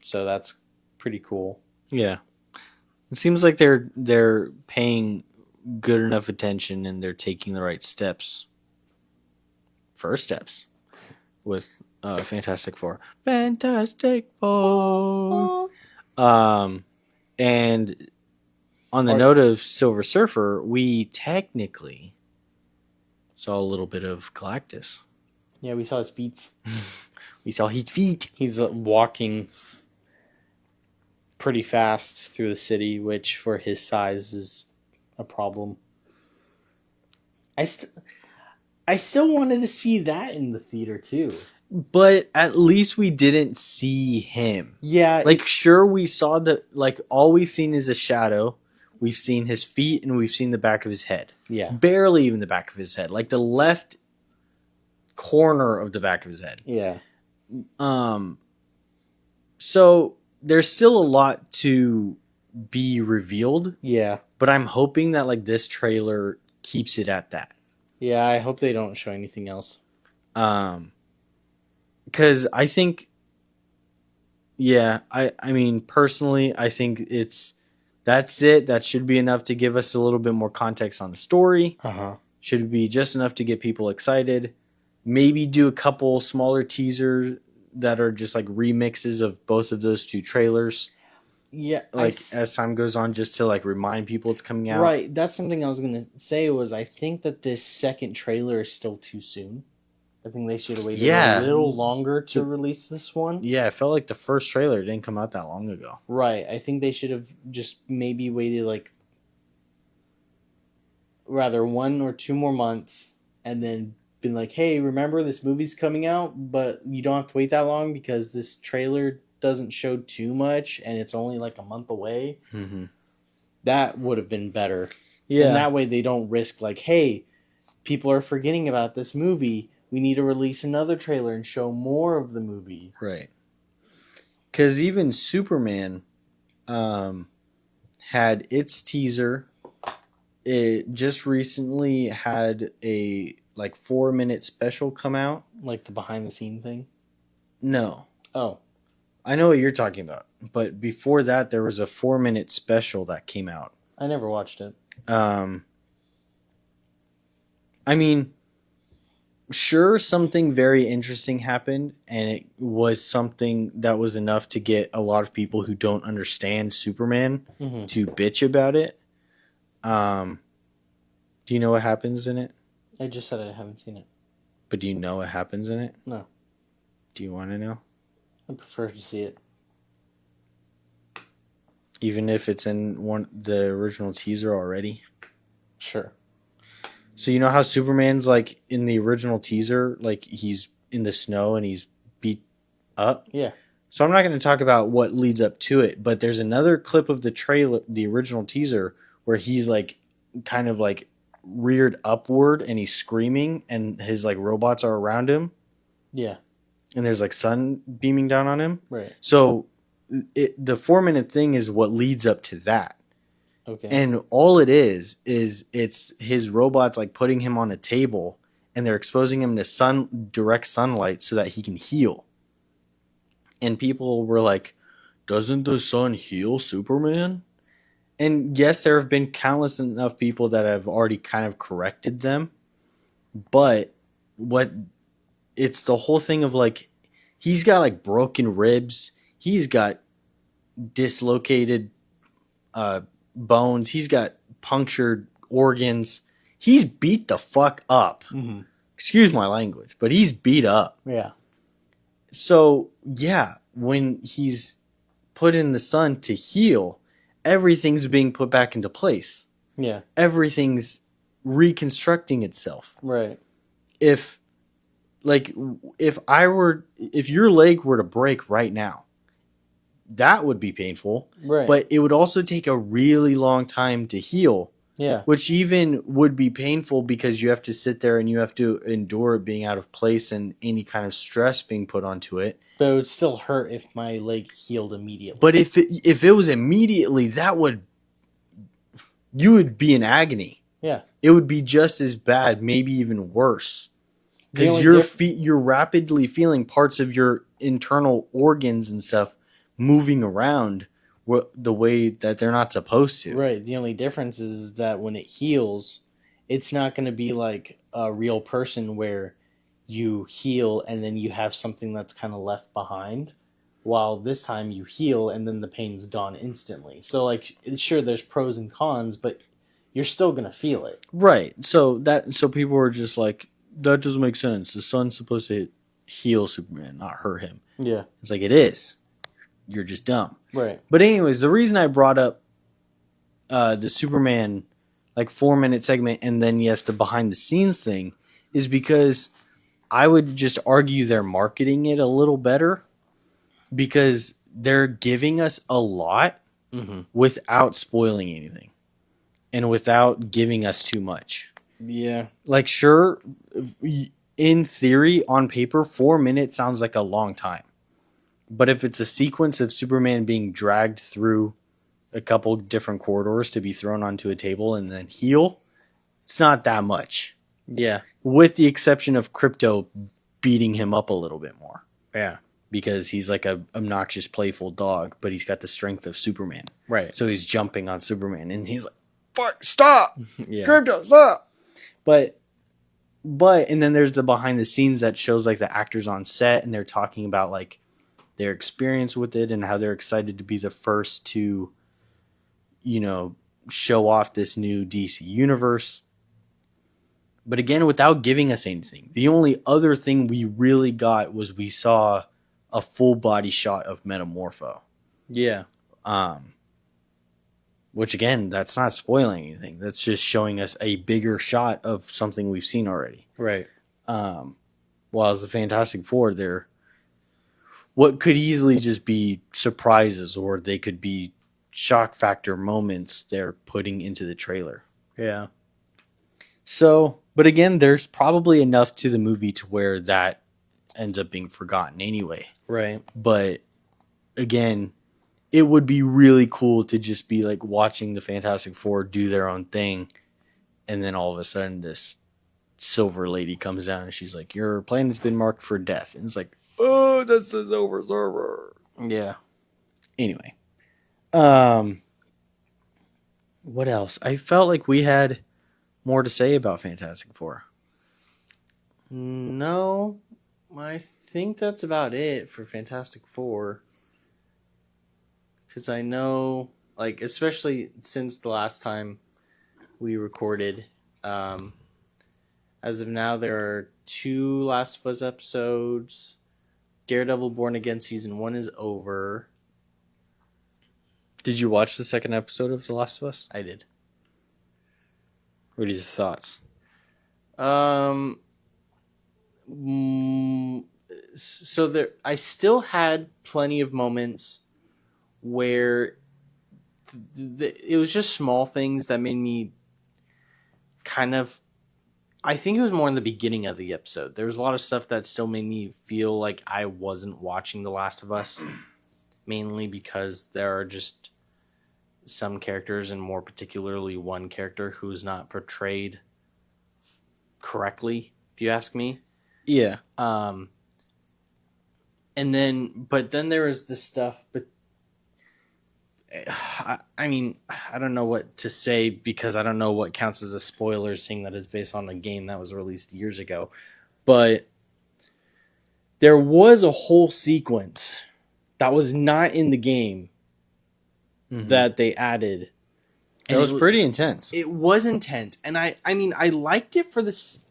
[SPEAKER 2] So that's pretty cool.
[SPEAKER 1] Yeah. It seems like they're paying good enough attention and they're taking the right steps. First steps with Fantastic Four. Fantastic Four. And on the note of Silver Surfer, we technically saw a little bit of Galactus.
[SPEAKER 2] Yeah, we saw his feet.
[SPEAKER 1] We saw his feet.
[SPEAKER 2] He's walking pretty fast through the city, which for his size is a problem. I still wanted to see that in the theater too.
[SPEAKER 1] But at least we didn't see him.
[SPEAKER 2] Yeah.
[SPEAKER 1] Like, sure, we saw all we've seen is a shadow. We've seen his feet and we've seen the back of his head.
[SPEAKER 2] Yeah.
[SPEAKER 1] Barely even the back of his head. Like the left corner of the back of his head.
[SPEAKER 2] Yeah.
[SPEAKER 1] So there's still a lot to be revealed.
[SPEAKER 2] Yeah.
[SPEAKER 1] But I'm hoping that like this trailer keeps it at that.
[SPEAKER 2] Yeah, I hope they don't show anything else.
[SPEAKER 1] Because I think, yeah, I mean, personally, I think that's it. That should be enough to give us a little bit more context on the story. Should be just enough to get people excited. Maybe do a couple smaller teasers that are just like remixes of both of those two trailers.
[SPEAKER 2] Yeah,
[SPEAKER 1] like as time goes on, just to like remind people it's coming out.
[SPEAKER 2] Right, that's something I was gonna say. Was I think that this second trailer is still too soon. I think they should have waited a little longer to release this one.
[SPEAKER 1] Yeah, it felt like the first trailer didn't come out that long ago.
[SPEAKER 2] Right, I think they should have just maybe waited like rather 1 or 2 more months and then been like, hey, remember this movie's coming out, but you don't have to wait that long because this trailer doesn't show too much and it's only like a month away.
[SPEAKER 1] Mm-hmm.
[SPEAKER 2] That would have been better.
[SPEAKER 1] Yeah.
[SPEAKER 2] And that way they don't risk like, hey, people are forgetting about this movie. We need to release another trailer and show more of the movie.
[SPEAKER 1] Right. Because even Superman had its teaser. It just recently had a like 4-minute special come out.
[SPEAKER 2] Like the behind the scene thing?
[SPEAKER 1] No.
[SPEAKER 2] Oh.
[SPEAKER 1] I know what you're talking about. But before that, there was a 4-minute special that came out.
[SPEAKER 2] I never watched it.
[SPEAKER 1] I mean, sure, something very interesting happened, and it was something that was enough to get a lot of people who don't understand Superman
[SPEAKER 2] Mm-hmm.
[SPEAKER 1] to bitch about it. Um, do you know what happens in it?
[SPEAKER 2] I just said I haven't seen it.
[SPEAKER 1] But do you know what happens in it?
[SPEAKER 2] No.
[SPEAKER 1] Do you want to know?
[SPEAKER 2] I prefer to see it.
[SPEAKER 1] Even if it's in the original teaser already?
[SPEAKER 2] Sure.
[SPEAKER 1] So you know how Superman's like in the original teaser, like he's in the snow and he's beat up?
[SPEAKER 2] Yeah.
[SPEAKER 1] So I'm not going to talk about what leads up to it, but there's another clip of the trailer, the original teaser, where he's like kind of like reared upward and he's screaming and his like robots are around him
[SPEAKER 2] Yeah.
[SPEAKER 1] and there's like sun beaming down on him.
[SPEAKER 2] Right.
[SPEAKER 1] So the 4 minute thing is what leads up to that.
[SPEAKER 2] Okay.
[SPEAKER 1] And all it is it's his robots like putting him on a table and they're exposing him to direct sunlight so that he can heal. And people were like, doesn't the sun heal Superman? And yes, there have been countless enough people that have already kind of corrected them. But what it's the whole thing of like, he's got like broken ribs. He's got dislocated bones. He's got punctured organs. He's beat the fuck up.
[SPEAKER 2] Mm-hmm.
[SPEAKER 1] Excuse my language, but he's beat up.
[SPEAKER 2] Yeah.
[SPEAKER 1] So, yeah, when he's put in the sun to heal, everything's being put back into place.
[SPEAKER 2] Yeah.
[SPEAKER 1] Everything's reconstructing itself.
[SPEAKER 2] Right.
[SPEAKER 1] If your leg were to break right now, that would be painful.
[SPEAKER 2] Right.
[SPEAKER 1] But it would also take a really long time to heal.
[SPEAKER 2] Yeah.
[SPEAKER 1] Which even would be painful because you have to sit there and you have to endure it being out of place and any kind of stress being put onto it.
[SPEAKER 2] But it would still hurt if my leg healed immediately.
[SPEAKER 1] But if it was immediately, you would be in agony.
[SPEAKER 2] Yeah.
[SPEAKER 1] It would be just as bad, maybe even worse. Because you're rapidly feeling parts of your internal organs and stuff moving around the way that they're not supposed to.
[SPEAKER 2] Right. The only difference is that when it heals, it's not going to be like a real person where you heal and then you have something that's kind of left behind. While this time you heal and then the pain's gone instantly. So like, sure, there's pros and cons, but you're still going to feel it.
[SPEAKER 1] Right. So people were just like, that doesn't make sense. The sun's supposed to heal Superman, not hurt him.
[SPEAKER 2] Yeah.
[SPEAKER 1] It's like, it is. You're just dumb.
[SPEAKER 2] Right.
[SPEAKER 1] But anyways, the reason I brought up the Superman like 4 minute segment and then yes, the behind the scenes thing is because I would just argue they're marketing it a little better because they're giving us a lot without spoiling anything and without giving us too much.
[SPEAKER 2] Yeah.
[SPEAKER 1] Like, sure, in theory, on paper, 4 minutes sounds like a long time. But if it's a sequence of Superman being dragged through a couple different corridors to be thrown onto a table and then heal, it's not that much.
[SPEAKER 2] Yeah.
[SPEAKER 1] With the exception of Krypto beating him up a little bit more.
[SPEAKER 2] Yeah.
[SPEAKER 1] Because he's like a obnoxious, playful dog, but he's got the strength of Superman.
[SPEAKER 2] Right.
[SPEAKER 1] So he's jumping on Superman, and he's like, "Fuck, stop!
[SPEAKER 2] Yeah.
[SPEAKER 1] Krypto, stop!" But and then there's the behind the scenes that shows like the actors on set, and they're talking about like their experience with it and how they're excited to be the first to, show off this new DC universe. But again, without giving us anything. The only other thing we really got was we saw a full body shot of Metamorpho.
[SPEAKER 2] Yeah.
[SPEAKER 1] Which again, that's not spoiling anything. That's just showing us a bigger shot of something we've seen already.
[SPEAKER 2] Right.
[SPEAKER 1] While as the Fantastic Four, they're what could easily just be surprises or they could be shock factor moments they're putting into the trailer.
[SPEAKER 2] Yeah.
[SPEAKER 1] So, but again, there's probably enough to the movie to where that ends up being forgotten anyway.
[SPEAKER 2] Right.
[SPEAKER 1] But again, it would be really cool to just be like watching the Fantastic Four do their own thing. And then all of a sudden this silver lady comes down and she's like, your planet's been marked for death. And it's like, oh, that's the silver server.
[SPEAKER 2] Yeah.
[SPEAKER 1] Anyway. What else? I felt like we had more to say about Fantastic Four.
[SPEAKER 2] No, I think that's about it for Fantastic Four. Because I know, like, especially since the last time we recorded, um, as of now, there are two Last of Us episodes. Daredevil Born Again season 1 is over.
[SPEAKER 1] Did you watch the second episode of The Last of Us?
[SPEAKER 2] I did.
[SPEAKER 1] What are your thoughts?
[SPEAKER 2] Um, mm, so there, I still had plenty of moments where it was just small things that made me kind of. I think it was more in the beginning of the episode. There was a lot of stuff that still made me feel like I wasn't watching The Last of Us, mainly because there are just some characters, and more particularly one character who is not portrayed correctly, if you ask me.
[SPEAKER 1] Yeah.
[SPEAKER 2] And then there was this stuff, but I mean, I don't know what to say because I don't know what counts as a spoiler, seeing that it's based on a game that was released years ago. But there was a whole sequence that was not in the game that they added.
[SPEAKER 1] It was pretty intense.
[SPEAKER 2] It was intense. And I mean, I liked it for this.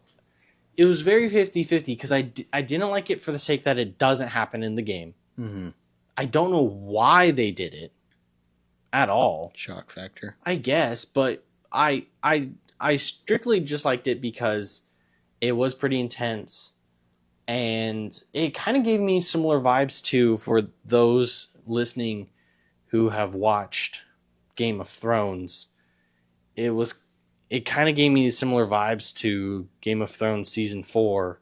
[SPEAKER 2] It was very 50-50 because I didn't like it for the sake that it doesn't happen in the game.
[SPEAKER 1] Mm-hmm.
[SPEAKER 2] I don't know why they did it at all.
[SPEAKER 1] Shock factor.
[SPEAKER 2] I guess, but I strictly just liked it because it was pretty intense. And it kind of gave me similar vibes to, for those listening who have watched Game of Thrones, it kind of gave me similar vibes to Game of Thrones season 4,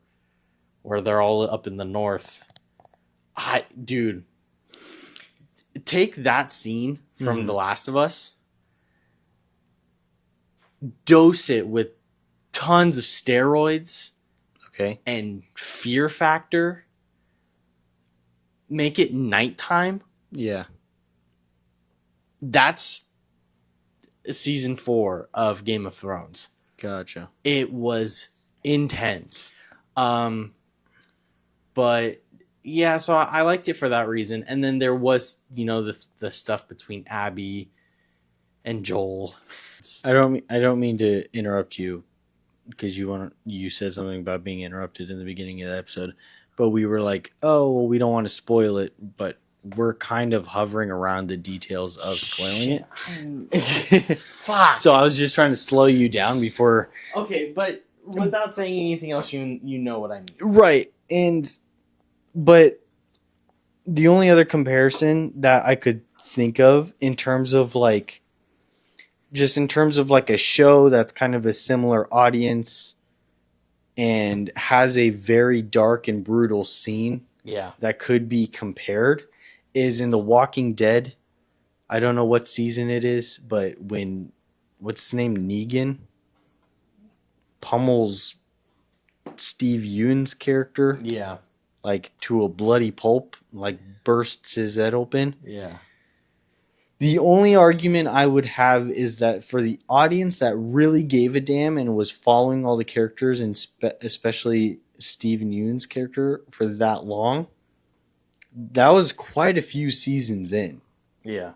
[SPEAKER 2] where they're all up in the north. Dude, take that scene from The Last of Us, dose it with tons of steroids,
[SPEAKER 1] okay,
[SPEAKER 2] and fear factor, make it nighttime.
[SPEAKER 1] Yeah.
[SPEAKER 2] That's season 4 of Game of Thrones.
[SPEAKER 1] Gotcha.
[SPEAKER 2] It was intense. But yeah, so I liked it for that reason. And then there was, the stuff between Abby and Joel.
[SPEAKER 1] I don't mean to interrupt you because you said something about being interrupted in the beginning of the episode, but we were like, oh, well, we don't want to spoil it, but we're kind of hovering around the details of spoiling it.
[SPEAKER 2] Fuck.
[SPEAKER 1] So I was just trying to slow you down before.
[SPEAKER 2] Okay, but without saying anything else, you know what I mean.
[SPEAKER 1] Right. But the only other comparison that I could think of in terms of like a show that's kind of a similar audience and has a very dark and brutal scene that could be compared is in The Walking Dead. I don't know what season it is, but what's his name? Negan pummels Steve Yeun's character.
[SPEAKER 2] Yeah.
[SPEAKER 1] Like to a bloody pulp, like bursts his head open.
[SPEAKER 2] Yeah.
[SPEAKER 1] The only argument I would have is that for the audience that really gave a damn and was following all the characters, and especially Steven Yeun's character, for that long, that was quite a few seasons in.
[SPEAKER 2] Yeah.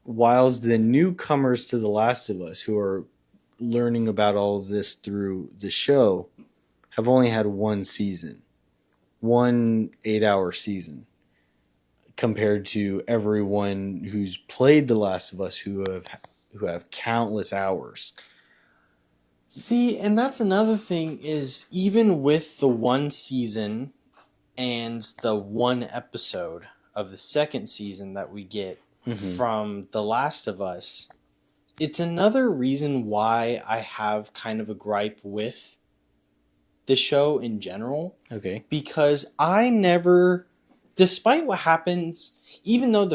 [SPEAKER 1] Whilst the newcomers to The Last of Us, who are learning about all of this through the show, have only had one season. 1 8-hour season. Compared to everyone who's played The Last of Us who have countless hours.
[SPEAKER 2] See, and that's another thing is even with the one season and the one episode of the second season that we get from The Last of Us, it's another reason why I have kind of a gripe with the show in general.
[SPEAKER 1] Okay.
[SPEAKER 2] Because I never, despite what happens, even though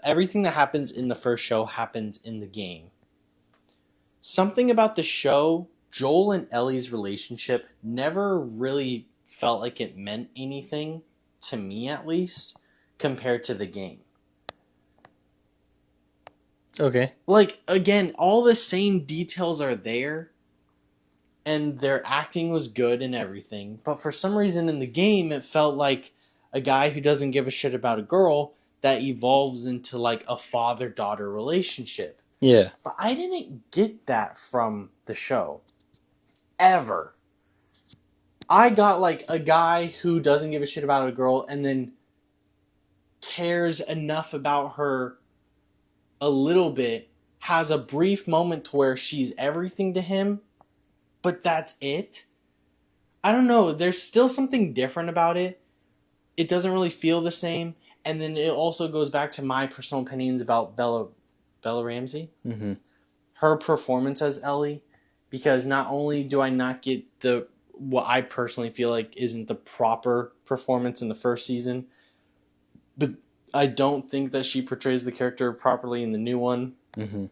[SPEAKER 2] everything that happens in the first show happens in the game, something about the show, Joel and Ellie's relationship, never really felt like it meant anything, to me at least, compared to the game.
[SPEAKER 1] Okay.
[SPEAKER 2] Like, again, all the same details are there, and their acting was good and everything. But for some reason in the game, it felt like a guy who doesn't give a shit about a girl that evolves into like a father-daughter relationship.
[SPEAKER 1] Yeah.
[SPEAKER 2] But I didn't get that from the show ever. I got like a guy who doesn't give a shit about a girl and then cares enough about her a little bit, has a brief moment to where she's everything to him, but that's it. I don't know. There's still something different about it. It doesn't really feel the same. And then it also goes back to my personal opinions about Bella Ramsey,
[SPEAKER 1] Mm-hmm.
[SPEAKER 2] her performance as Ellie, because not only do I not get the what I personally feel like isn't the proper performance in the first season, but I don't think that she portrays the character properly in the new one.
[SPEAKER 1] Mm-hmm.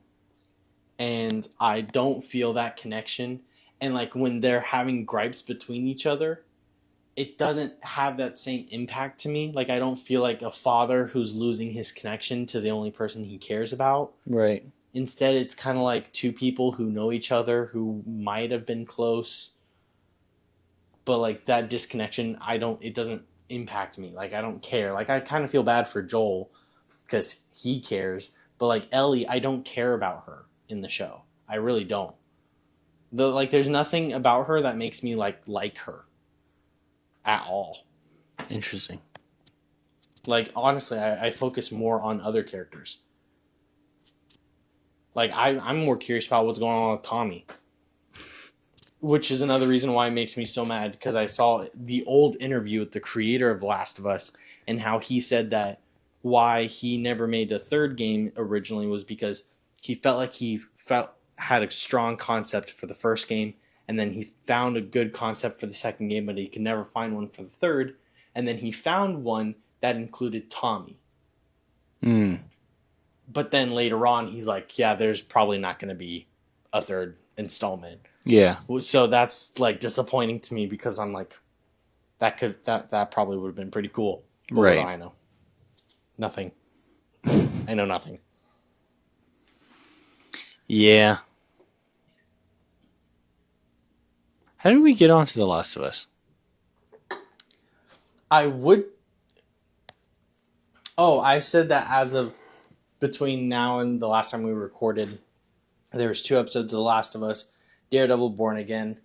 [SPEAKER 2] And I don't feel that connection. And like when they're having gripes between each other, it doesn't have that same impact to me. Like I don't feel like a father who's losing his connection to the only person he cares about.
[SPEAKER 1] Right.
[SPEAKER 2] Instead, it's kind of like two people who know each other who might have been close, but like that disconnection, it doesn't impact me. Like I don't care. Like I kind of feel bad for Joel because he cares, but like Ellie, I don't care about her in the show. I really don't. There's nothing about her that makes me like her at all.
[SPEAKER 1] Interesting.
[SPEAKER 2] Like honestly, I focus more on other characters. Like I'm more curious about what's going on with Tommy, which is another reason why it makes me so mad because I saw the old interview with the creator of Last of Us and how he said that why he never made a third game originally was because he felt like had a strong concept for the first game, and then he found a good concept for the second game, but he could never find one for the third, and then he found one that included Tommy.
[SPEAKER 1] Mm.
[SPEAKER 2] But then later on, he's like, yeah, there's probably not going to be a third installment.
[SPEAKER 1] Yeah.
[SPEAKER 2] So that's like disappointing to me because I'm like, that probably would have been pretty cool. But
[SPEAKER 1] Right.
[SPEAKER 2] What do I know? Nothing. I know nothing.
[SPEAKER 1] Yeah. How did we get onto The Last of Us?
[SPEAKER 2] I would. Oh, I said that as of between now and the last time we recorded, there was 2 episodes of The Last of Us. Daredevil Born Again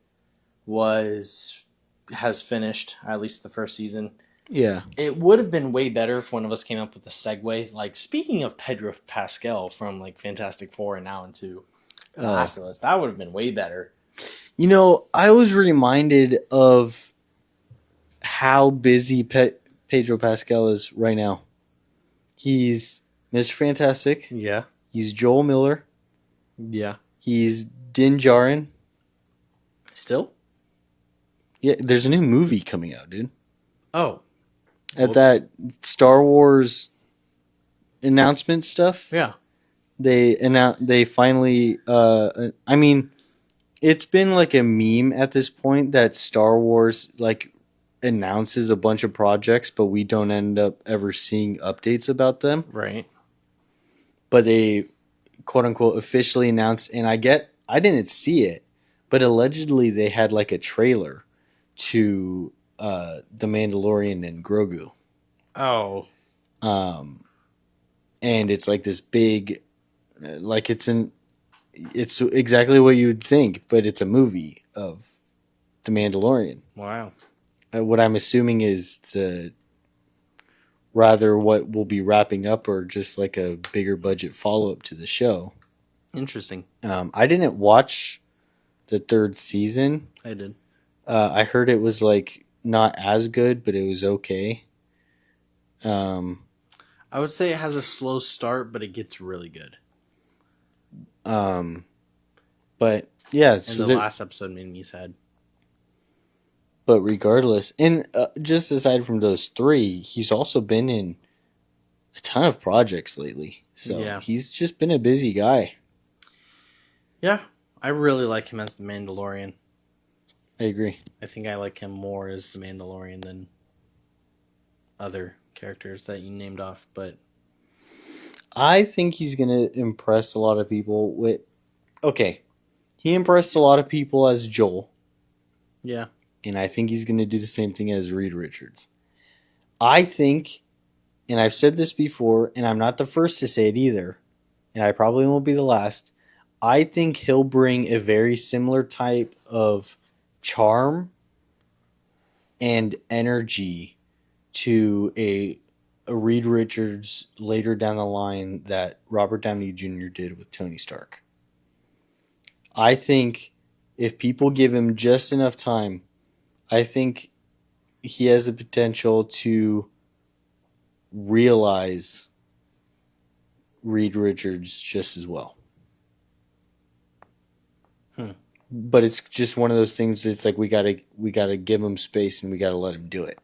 [SPEAKER 2] has finished, at least the first season.
[SPEAKER 1] Yeah.
[SPEAKER 2] It would have been way better if one of us came up with a segue. Like, speaking of Pedro Pascal from like Fantastic Four and now into The Last of Us, that would have been way better.
[SPEAKER 1] You know, I was reminded of how busy Pedro Pascal is right now. He's Mr. Fantastic.
[SPEAKER 2] Yeah.
[SPEAKER 1] He's Joel Miller.
[SPEAKER 2] Yeah.
[SPEAKER 1] He's Din Djarin.
[SPEAKER 2] Still?
[SPEAKER 1] Yeah, there's a new movie coming out, dude.
[SPEAKER 2] Oh.
[SPEAKER 1] At that Star Wars announcement stuff.
[SPEAKER 2] Yeah.
[SPEAKER 1] They finally I mean, it's been like a meme at this point that Star Wars like announces a bunch of projects, but we don't end up ever seeing updates about them.
[SPEAKER 2] Right.
[SPEAKER 1] But they quote unquote officially announced, and I didn't see it, but allegedly they had like a trailer to The Mandalorian and Grogu.
[SPEAKER 2] Oh.
[SPEAKER 1] And it's like this big, like it's exactly what you would think, but it's a movie of The Mandalorian.
[SPEAKER 2] Wow.
[SPEAKER 1] What I'm assuming is rather what will be wrapping up or just like a bigger budget follow-up to the show.
[SPEAKER 2] Interesting.
[SPEAKER 1] I didn't watch the 3rd season.
[SPEAKER 2] I did.
[SPEAKER 1] I heard it was like not as good, but it was okay.
[SPEAKER 2] I would say it has a slow start, but it gets really good.
[SPEAKER 1] But yeah,
[SPEAKER 2] And the last episode made me sad.
[SPEAKER 1] But regardless, and just aside from those 3, he's also been in a ton of projects lately. So
[SPEAKER 2] Yeah.
[SPEAKER 1] he's just been a busy guy.
[SPEAKER 2] Yeah. I really like him as the Mandalorian.
[SPEAKER 1] I agree.
[SPEAKER 2] I think I like him more as the Mandalorian than other characters that you named off, but
[SPEAKER 1] I think he's going to impress a lot of people with... Okay, he impressed a lot of people as Joel.
[SPEAKER 2] Yeah.
[SPEAKER 1] And I think he's going to do the same thing as Reed Richards. I think, and I've said this before, and I'm not the first to say it either, and I probably won't be the last. I think he'll bring a very similar type of charm and energy to a Reed Richards later down the line that Robert Downey Jr. did with Tony Stark. I think if people give him just enough time, I think he has the potential to realize Reed Richards just as well. But it's just one of those things. It's like we gotta give him space and we gotta let him do it.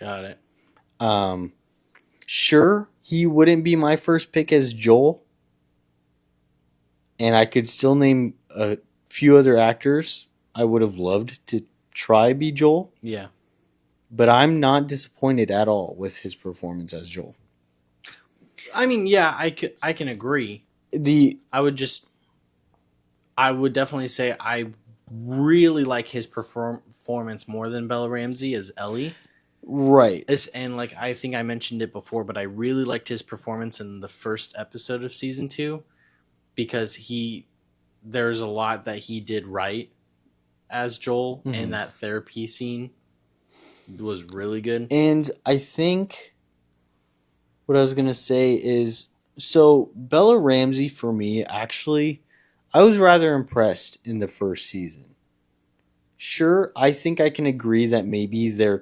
[SPEAKER 2] Got it.
[SPEAKER 1] Sure, he wouldn't be my first pick as Joel, and I could still name a few other actors I would have loved to try be Joel.
[SPEAKER 2] Yeah.
[SPEAKER 1] But I'm not disappointed at all with his performance as Joel.
[SPEAKER 2] I mean, yeah, I can agree. I would definitely say I really like his performance more than Bella Ramsey as Ellie.
[SPEAKER 1] Right.
[SPEAKER 2] And like I think I mentioned it before, but I really liked his performance in the first episode of season 2 because there's a lot that he did right as Joel, and that therapy scene was really good.
[SPEAKER 1] And I think what I was going to say is, so Bella Ramsey for me, actually, I was rather impressed in the first season. Sure, I think I can agree that maybe their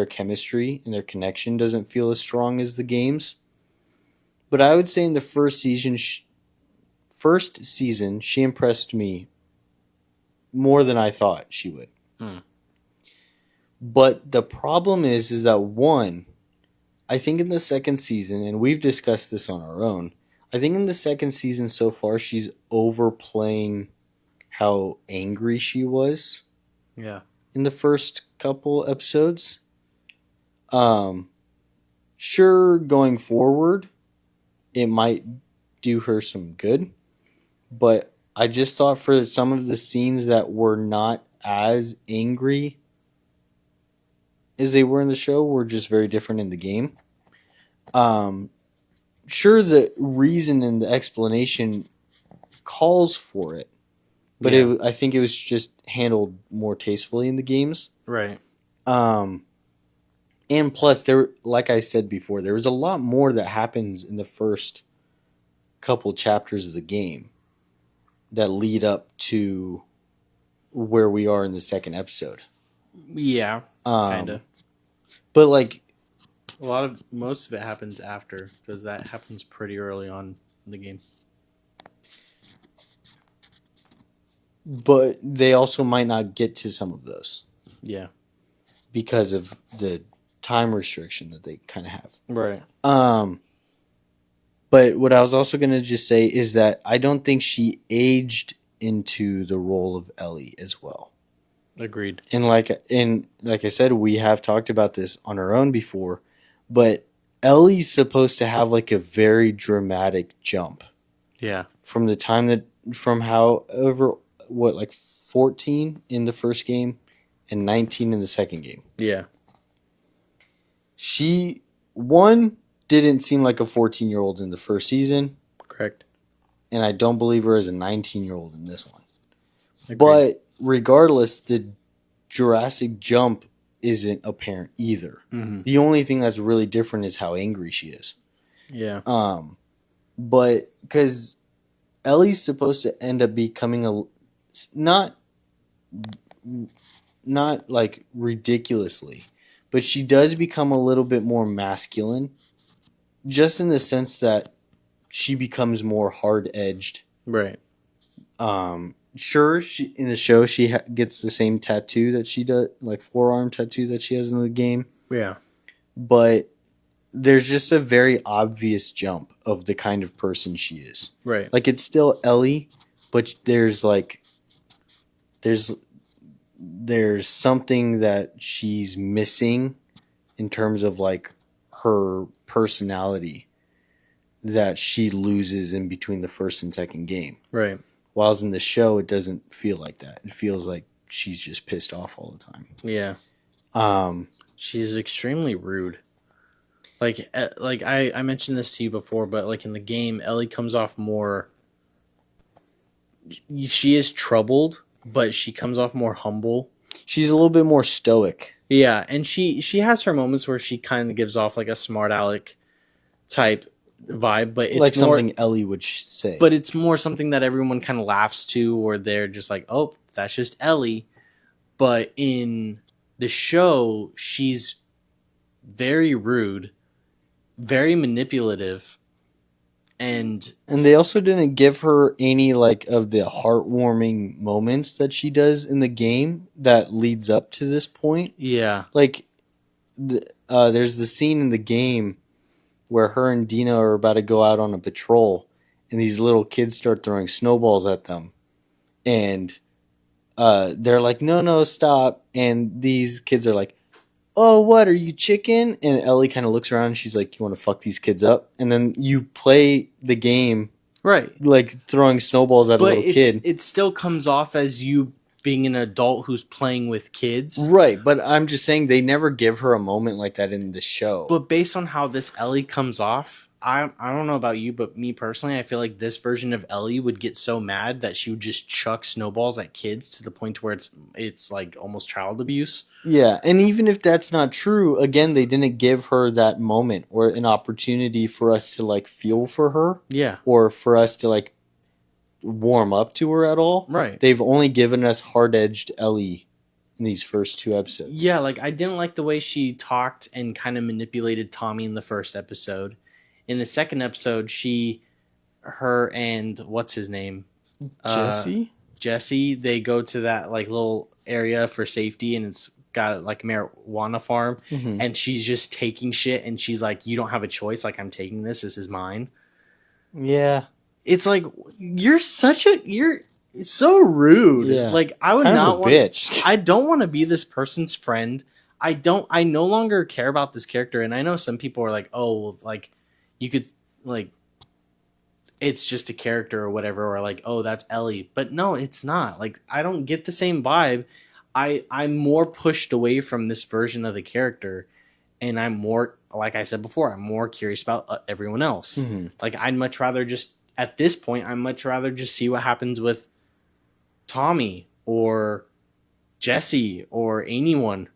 [SPEAKER 1] chemistry and their connection doesn't feel as strong as the games. But I would say in the first season, she impressed me more than I thought she would. But the problem is that one, I think in the second season, and we've discussed this on our own, I think in the second season so far, she's overplaying how angry she was.
[SPEAKER 2] Yeah.
[SPEAKER 1] In the first couple episodes. Sure, going forward, it might do her some good. But I just thought for some of the scenes that were not as angry as they were in the show were just very different in the game. Sure, the reason and the explanation calls for it, but
[SPEAKER 2] Yeah.
[SPEAKER 1] I think it was just handled more tastefully in the games.
[SPEAKER 2] Right.
[SPEAKER 1] And plus, like I said before, there was a lot more that happens in the first couple chapters of the game that lead up to where we are in the second episode.
[SPEAKER 2] Yeah. Kind of.
[SPEAKER 1] But like,
[SPEAKER 2] most of it happens after, because that happens pretty early on in the game.
[SPEAKER 1] But they also might not get to some of those.
[SPEAKER 2] Yeah.
[SPEAKER 1] Because of the time restriction that they kind of have.
[SPEAKER 2] Right.
[SPEAKER 1] But what I was also going to just say is that I don't think she aged into the role of Ellie as well.
[SPEAKER 2] Agreed.
[SPEAKER 1] And like I said, we have talked about this on our own before, but Ellie's supposed to have like a very dramatic jump.
[SPEAKER 2] Yeah.
[SPEAKER 1] From however, 14 in the first game and 19 in the second game.
[SPEAKER 2] Yeah.
[SPEAKER 1] She, didn't seem like a 14-year-old in the first season.
[SPEAKER 2] Correct.
[SPEAKER 1] And I don't believe her as a 19-year-old in this one.
[SPEAKER 2] Agreed.
[SPEAKER 1] But regardless, the Jurassic jump isn't apparent either.
[SPEAKER 2] Mm-hmm.
[SPEAKER 1] The only thing that's really different is how angry she is.
[SPEAKER 2] Yeah.
[SPEAKER 1] But because Ellie's supposed to end up becoming not like ridiculously, but she does become a little bit more masculine, just in the sense that she becomes more hard-edged.
[SPEAKER 2] Right.
[SPEAKER 1] Sure, in the show she gets the same tattoo that she does, like forearm tattoo that she has in the game.
[SPEAKER 2] Yeah.
[SPEAKER 1] But there's just a very obvious jump of the kind of person she is.
[SPEAKER 2] Right.
[SPEAKER 1] Like, it's still Ellie, but there's something that she's missing in terms of like her personality that she loses in between the first and second game.
[SPEAKER 2] Right.
[SPEAKER 1] Whilst in the show, it doesn't feel like that. It feels like she's just pissed off all the time.
[SPEAKER 2] Yeah.
[SPEAKER 1] Um,
[SPEAKER 2] She's extremely rude. Like I mentioned this to you before, but like in the game, Ellie comes off more. She is troubled, but she comes off more humble.
[SPEAKER 1] she's a little bit more stoic.
[SPEAKER 2] Yeah, and she has her moments where she kind of gives off like a smart aleck type vibe, but it's
[SPEAKER 1] like
[SPEAKER 2] more
[SPEAKER 1] something Ellie would say.
[SPEAKER 2] but it's more something that everyone kind of laughs to, or they're just like, "Oh, that's just Ellie." But in the show, she's very rude, very manipulative, and
[SPEAKER 1] And they also didn't give her any like of the heartwarming moments that she does in the game that leads up to this point.
[SPEAKER 2] yeah,
[SPEAKER 1] Like, there's the scene in the game where her and Dina are about to go out on a patrol, and these little kids start throwing snowballs at them, and they're like, "No, no, stop!" And these kids are like, "Oh, what are you, chicken?" And Ellie kind of looks around and she's like, "You want to fuck these kids up?" And then you play the game
[SPEAKER 2] right.
[SPEAKER 1] like throwing snowballs at a
[SPEAKER 2] But
[SPEAKER 1] little kid.
[SPEAKER 2] it still comes off as you being an adult who's playing with kids.
[SPEAKER 1] Right, but I'm just saying they never give her a moment like that in the show.
[SPEAKER 2] But based on how this Ellie comes off, I don't know about you, but me personally, I feel like this version of Ellie would get so mad that she would just chuck snowballs at kids to the point where it's like almost child abuse.
[SPEAKER 1] Yeah, and even if that's not true, again, they didn't give her that moment or an opportunity for us to like feel for her
[SPEAKER 2] Yeah.
[SPEAKER 1] or for us to like warm up to her at all.
[SPEAKER 2] Right.
[SPEAKER 1] They've only given us hard-edged Ellie in these first two episodes.
[SPEAKER 2] Yeah, like I didn't like the way she talked and kind of manipulated Tommy in the first episode. In the second episode, her and what's his name? Jesse, they go to that like little area for safety, and it's got like marijuana farm, and she's just taking shit, and she's like, "You don't have a choice. Like I'm taking this. This is mine."
[SPEAKER 1] Yeah.
[SPEAKER 2] It's like you're so rude.
[SPEAKER 1] Yeah.
[SPEAKER 2] Like I would
[SPEAKER 1] Kind of
[SPEAKER 2] not
[SPEAKER 1] a
[SPEAKER 2] want.
[SPEAKER 1] bitch.
[SPEAKER 2] I don't want to be this person's friend. I no longer care about this character, and I know some people are like, "Oh, well, like you could like." It's just a character or whatever, or like, oh, that's Ellie. But no, it's not. Like, I don't get the same vibe. I'm more pushed away from this version of the character, and I'm more, like I said before, I'm more curious about everyone else. Like, I'd much rather just, at this point, I'd much rather just see what happens with Tommy or Jesse or anyone.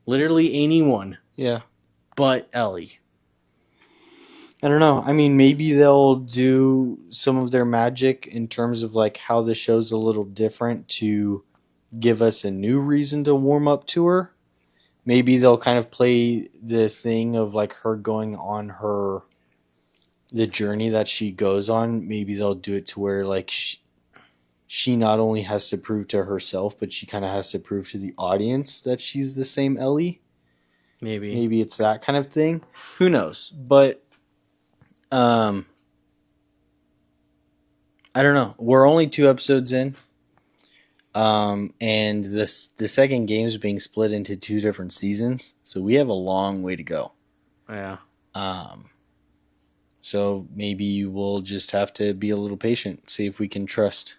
[SPEAKER 2] Literally anyone
[SPEAKER 1] Yeah.
[SPEAKER 2] but Ellie.
[SPEAKER 1] I don't know. I mean, maybe they'll do some of their magic in terms of like how the show's a little different to give us a new reason to warm up to her. Maybe they'll kind of play the thing of like her going on the journey that she goes on. Maybe they'll do it to where like she not only has to prove to herself, but she kind of has to prove to the audience that she's the same Ellie. Maybe it's that kind of thing. Who knows? But I don't know. We're only 2 episodes in. And the second game is being split into 2 different seasons, so we have a long way to go.
[SPEAKER 2] Yeah.
[SPEAKER 1] So maybe we'll just have to be a little patient, see if we can trust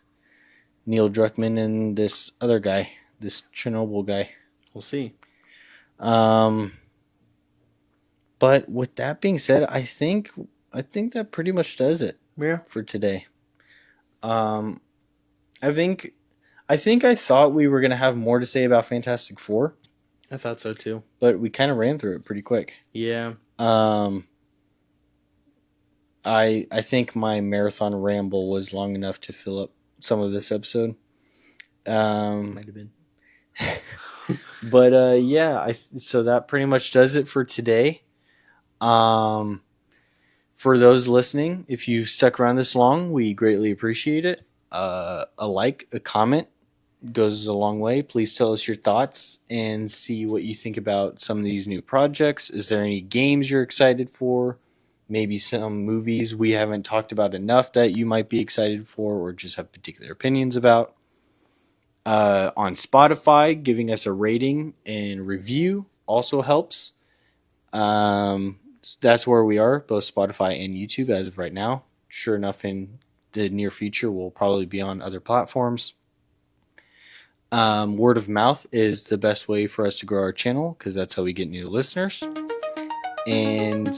[SPEAKER 1] Neil Druckmann and this other guy, this Chernobyl guy.
[SPEAKER 2] We'll see.
[SPEAKER 1] But with that being said, I think that pretty much does it.
[SPEAKER 2] Yeah.
[SPEAKER 1] For today. I think I thought we were gonna have more to say about Fantastic Four.
[SPEAKER 2] I thought so too.
[SPEAKER 1] But we kind of ran through it pretty quick.
[SPEAKER 2] Yeah.
[SPEAKER 1] I think my marathon ramble was long enough to fill up some of this episode.
[SPEAKER 2] Might have been.
[SPEAKER 1] But yeah, so that pretty much does it for today. For those listening, if you've stuck around this long, we greatly appreciate it. A like, a comment goes a long way. Please tell us your thoughts and see what you think about some of these new projects. Is there any games you're excited for? Maybe some movies we haven't talked about enough that you might be excited for or just have particular opinions about. On Spotify, giving us a rating and review also helps. That's where we are, both Spotify and YouTube as of right now. Sure enough, in the near future, we'll probably be on other platforms. Word of mouth is the best way for us to grow our channel because that's how we get new listeners. And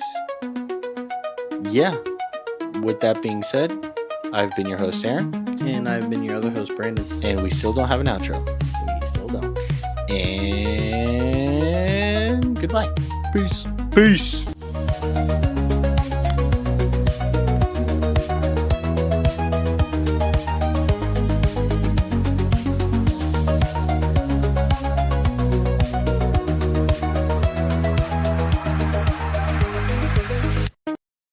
[SPEAKER 1] yeah, with that being said, I've been your host, Aaron.
[SPEAKER 2] And I've been your other host, Brandon.
[SPEAKER 1] And we still don't have an outro.
[SPEAKER 2] We still don't.
[SPEAKER 1] And goodbye.
[SPEAKER 2] Peace.
[SPEAKER 1] Peace.